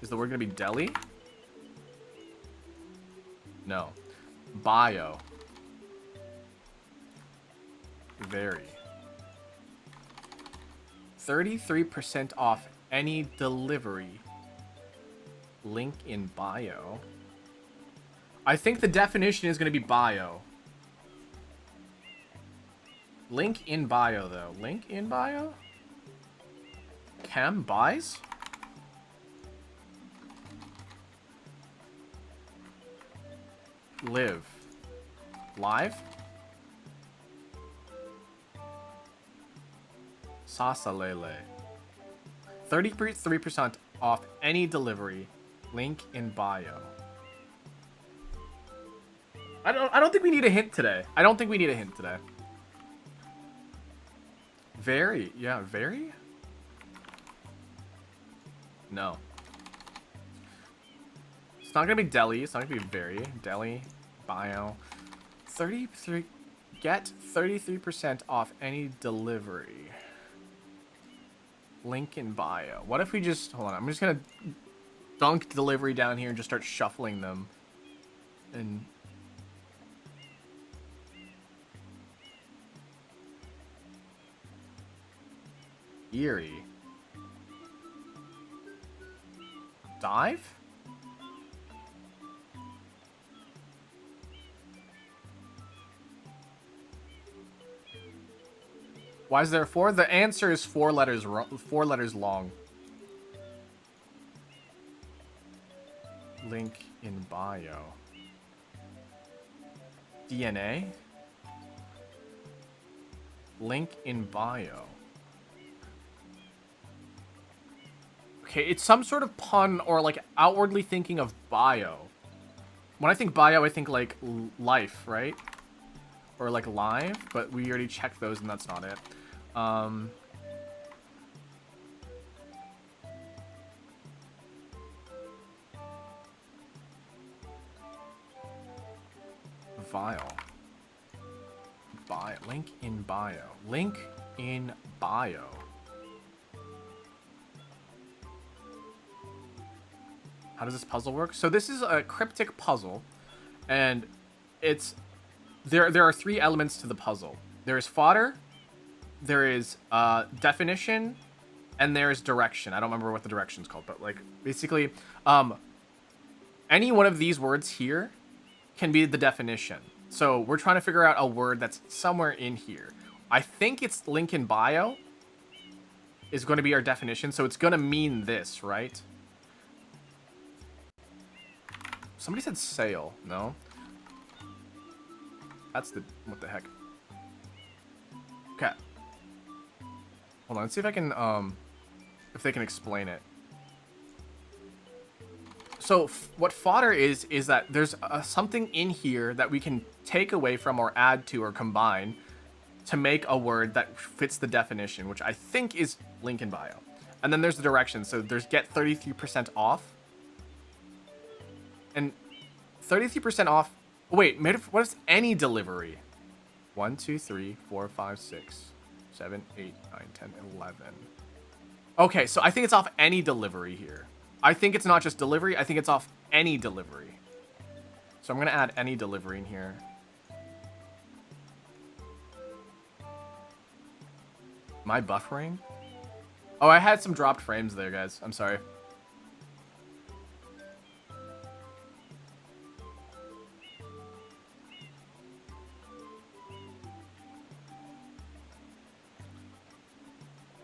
Is the word going to be deli? No. Bio. Very. 33% off any delivery. Link in bio. I think the definition is going to be bio. Link in bio, though. Link in bio? Cam buys? Live. Live? Sasalele. 33% off any delivery. Link in bio. I don't think we need a hint today. I don't think we need a hint today. Very. Yeah, very? No. It's not gonna be deli. It's not gonna be very. Deli. Bio. 33. Get 33% off any delivery. Link in bio. What if we just... Hold on. I'm just gonna dunk delivery down here and just start shuffling them. And... Eerie. Dive? Why is there 4? The answer is 4 letters long. Link in bio. DNA? Link in bio. Okay, it's some sort of pun or like outwardly thinking of bio. When I think bio, I think like life, right? Or like live, but we already checked those and that's not it. Vile. Bio. Link in bio. Link in bio. How does this puzzle work? So this is a cryptic puzzle, and it's there are 3 elements to the puzzle. There is fodder, there is definition, and there is direction. I don't remember what the direction's called, but like basically any one of these words here can be the definition. So we're trying to figure out a word that's somewhere in here. I think it's link in bio is going to be our definition, so it's going to mean this, right? Somebody said sail. No? That's the... What the heck? Okay. Hold on. Let's see if I can, if they can explain it. So what fodder is that there's something in here that we can take away from or add to or combine to make a word that fits the definition, which I think is link in bio. And then there's the directions. So there's get 33% off. And 33% off. Wait, what is any delivery? 1, 2, 3, 4, 5, 6, 7, 8, 9, 10, 11. Okay, so I think it's off any delivery here. I think it's not just delivery. I think it's off any delivery. So I'm going to add any delivery in here. Am I buffering? Oh, I had some dropped frames there, guys. I'm sorry.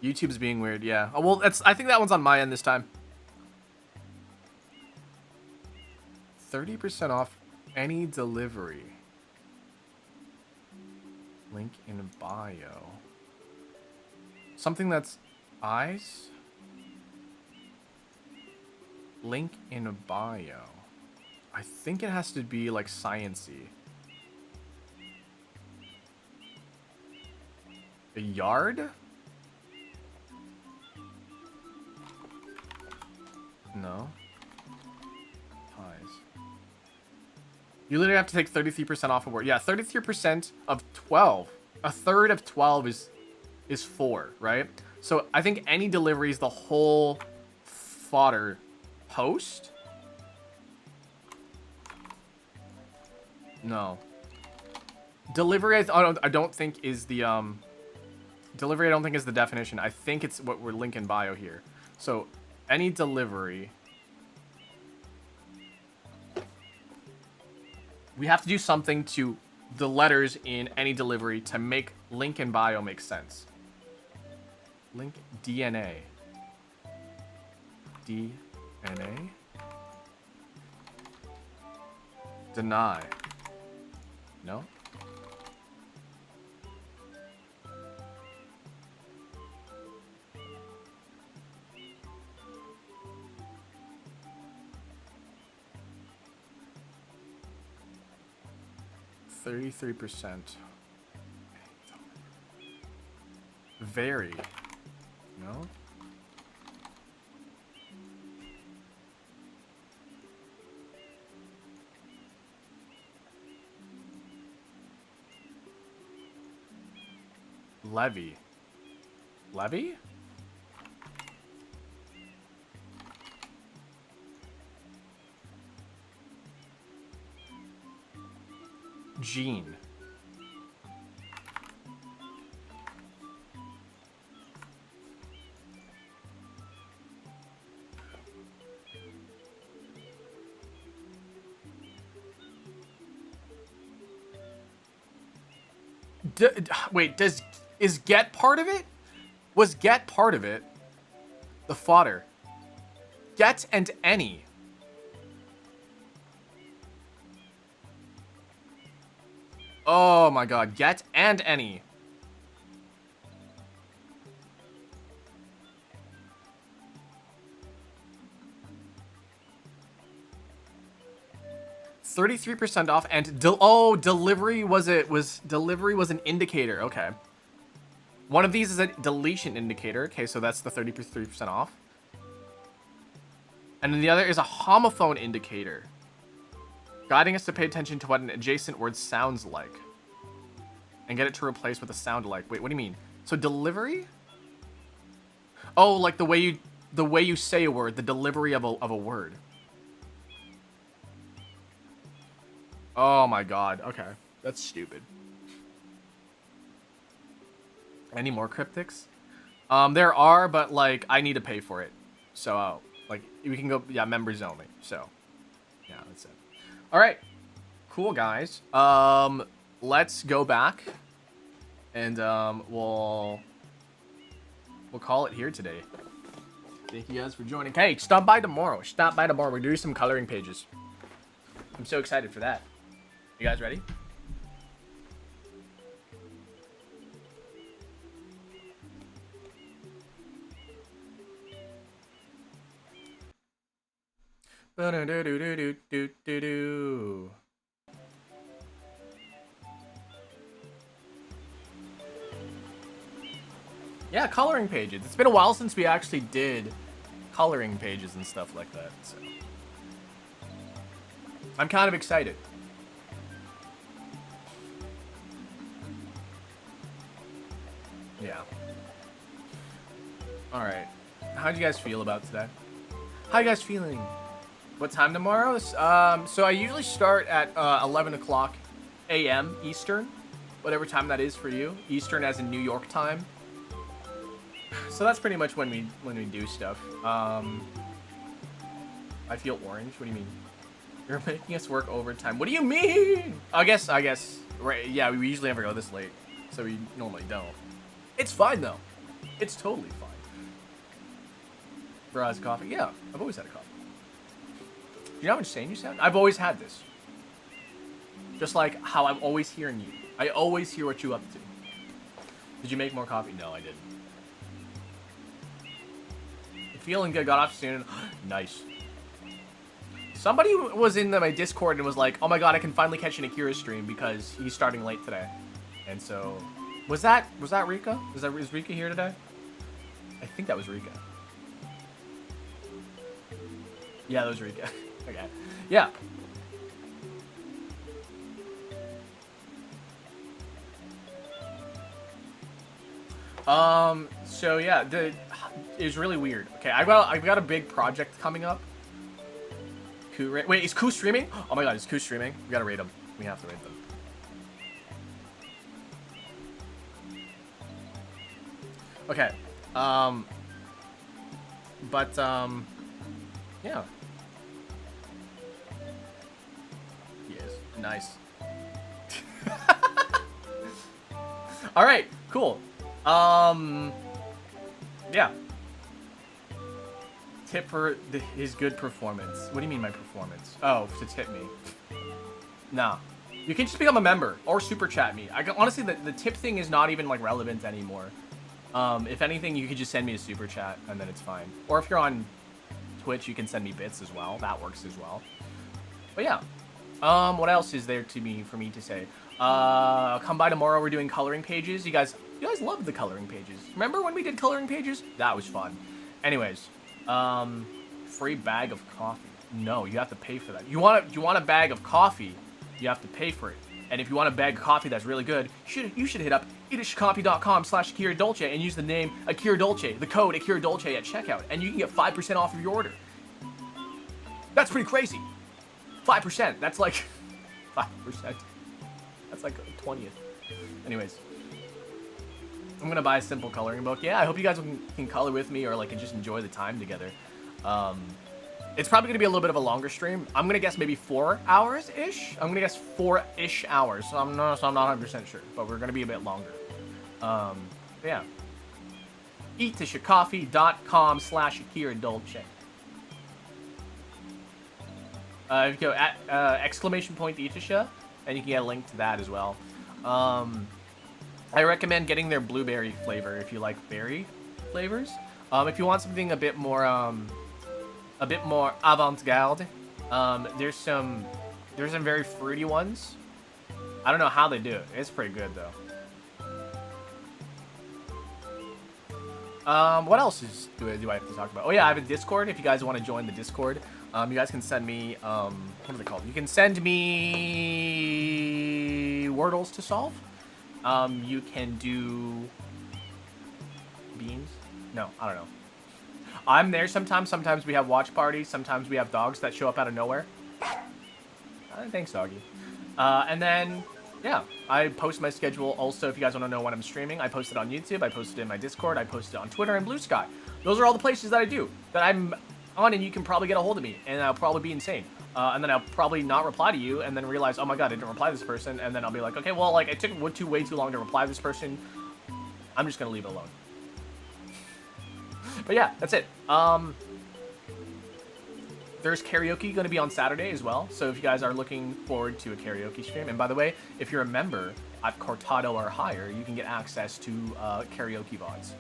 YouTube's being weird, yeah. Oh, well, I think that one's on my end this time. 30% off any delivery. Link in bio. Something that's eyes? Link in bio. I think it has to be like science-y. A yard? No. Ties. You literally have to take 33% off a word. Yeah, 33% of 12. A third of 12 is 4, right? So I think any delivery is the whole fodder post. No. Delivery, I don't think is the delivery. I don't think is the definition. I think it's what we're link in bio here. So any delivery. We have to do something to the letters in any delivery to make link in bio make sense. Link DNA. DNA. Deny. No? %. Very. No? Levy. Levy? Gene. Wait, is get part of it? Was get part of it? The fodder. Get and any. Oh my god, get and any. $33% off and delivery was an indicator. Okay. One of these is a deletion indicator. Okay, so that's the 33% off. And then the other is a homophone indicator, guiding us to pay attention to what an adjacent word sounds like and get it to replace with a sound like. Wait, what do you mean? So delivery? Oh, like the way you say a word, the delivery of a word. Oh my god. Okay. That's stupid. Any more cryptics? There are, but like I need to pay for it. So like we can go, yeah, members only. So yeah, that's it. All right. Cool, guys. Let's go back and we'll call it here today. Thank you guys for joining. Hey, stop by tomorrow. Stop by tomorrow. We're doing some coloring pages. I'm so excited for that. You guys ready? Ba-da-da-do-do-do-do-do. Yeah, coloring pages. It's been a while since we actually did coloring pages and stuff like that, so I'm kind of excited. Yeah. Alright. How'd you guys feel about today? How you guys feeling? What time tomorrow? So I usually start at 11 o'clock a.m. Eastern. Whatever time that is for you. Eastern as in New York time. So that's pretty much when we do stuff. I feel orange. What do you mean? You're making us work overtime. What do you mean? I guess. Right. Yeah, we usually never go this late, so we normally don't. It's fine though. It's totally fine. Bro has coffee. Yeah, I've always had a coffee. Do you know how insane you sound? I've always had this. Just like how I'm always hearing you. I always hear what you up to. Did you make more coffee? No, I didn't. Feeling good, got off soon. Nice. Somebody was in my Discord and was like, oh my god, I can finally catch an Akira stream because he's starting late today. And so, was that Rika? Is Rika here today? I think that was Rika. Yeah, that was Rika. Okay. Yeah. So yeah, it's really weird. Okay, I've got a big project coming up. Wait, is Koo streaming? Oh my god, is Koo streaming? We gotta raid him. We have to raid them. Okay. Yeah. He is. Nice. Alright, cool. Yeah. Tip for his good performance. What do you mean my performance? Oh, to tip me. Nah. You can just become a member or super chat me. Honestly, the tip thing is not even like relevant anymore. If anything, you could just send me a super chat and then it's fine. Or if you're on Twitch, you can send me bits as well. That works as well. But yeah. What else is there for me to say? Come by tomorrow. We're doing coloring pages. You guys loved the coloring pages. Remember when we did coloring pages? That was fun. Anyways, free bag of coffee. No, you have to pay for that. You want a bag of coffee, you have to pay for it. And if you want a bag of coffee that's really good, you should hit up itishcoffee.com/Akira Dolce and use the name Akira Dolce, the code Akira Dolce at checkout, and you can get 5% off of your order. That's pretty crazy. 5%. That's like 5%. That's like a 20th. Anyways. I'm gonna buy a simple coloring book. Yeah, I hope you guys can color with me or like just enjoy the time together. It's probably gonna be a little bit of a longer stream. I'm gonna guess maybe 4 hours-ish. I'm gonna guess 4-ish hours. So I'm not 100% sure, but we're gonna be a bit longer. Yeah. itishcoffee.com/Akira Dolce. If you go at !Itisha, and you can get a link to that as well. I recommend getting their blueberry flavor if you like berry flavors. If you want something a bit more avant-garde, there's some very fruity ones. I don't know how they do it. It's pretty good though. What else do I have to talk about? Oh yeah, I have a Discord. If you guys want to join the Discord, you guys can send me what are they called? You can send me Wordles to solve. You can do beans. No, I don't know. I'm there sometimes. Sometimes we have watch parties. Sometimes we have dogs that show up out of nowhere. Thanks, doggy. And then, yeah, I post my schedule. Also, if you guys want to know when I'm streaming, I post it on YouTube. I post it in my Discord. I post it on Twitter and Blue Sky. Those are all the places that I do, that I'm on, and you can probably get a hold of me, and I'll probably be insane. And then I'll probably not reply to you, and then realize, oh my god, I didn't reply to this person, and then I'll be like, okay, well, like, it took way too long to reply to this person. I'm just gonna leave it alone. But yeah, that's it. There's karaoke going to be on Saturday as well, so if you guys are looking forward to a karaoke stream, and by the way, if you're a member at Cortado or higher, you can get access to karaoke VODs.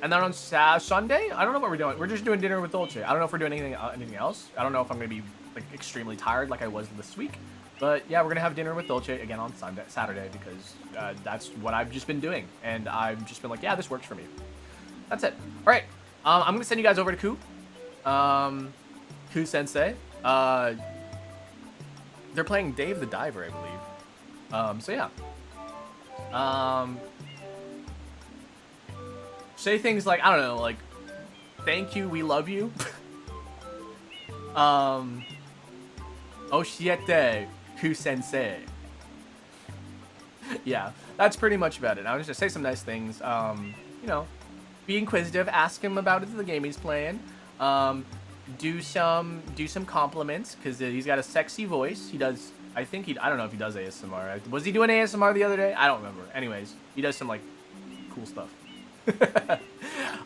And then on Sunday, I don't know what we're doing. We're just doing dinner with Dolce. I don't know if we're doing anything else. I don't know if I'm gonna be like extremely tired like I was this week. But yeah, we're gonna have dinner with Dolce again on Saturday, because that's what I've just been doing, and I've just been like, yeah, this works for me. That's it. All right, I'm gonna send you guys over to Ku Sensei. They're playing Dave the Diver, I believe. So yeah. Say things like, I don't know, like, thank you, we love you. Oshiete, Ku Sensei. Yeah, that's pretty much about it. I was just say some nice things. You know, be inquisitive, ask him about the game he's playing. Do some compliments, because he's got a sexy voice. He does, I don't know if he does ASMR. Was he doing ASMR the other day? I don't remember. Anyways, he does some, like, cool stuff.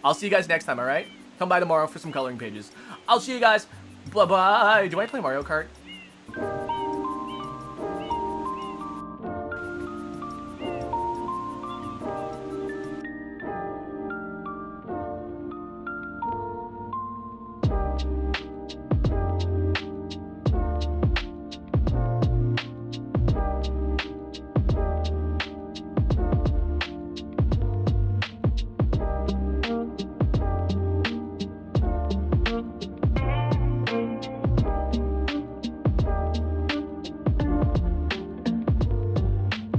I'll see you guys next time, alright? Come by tomorrow for some coloring pages. I'll see you guys. Bye-bye. Do I play Mario Kart?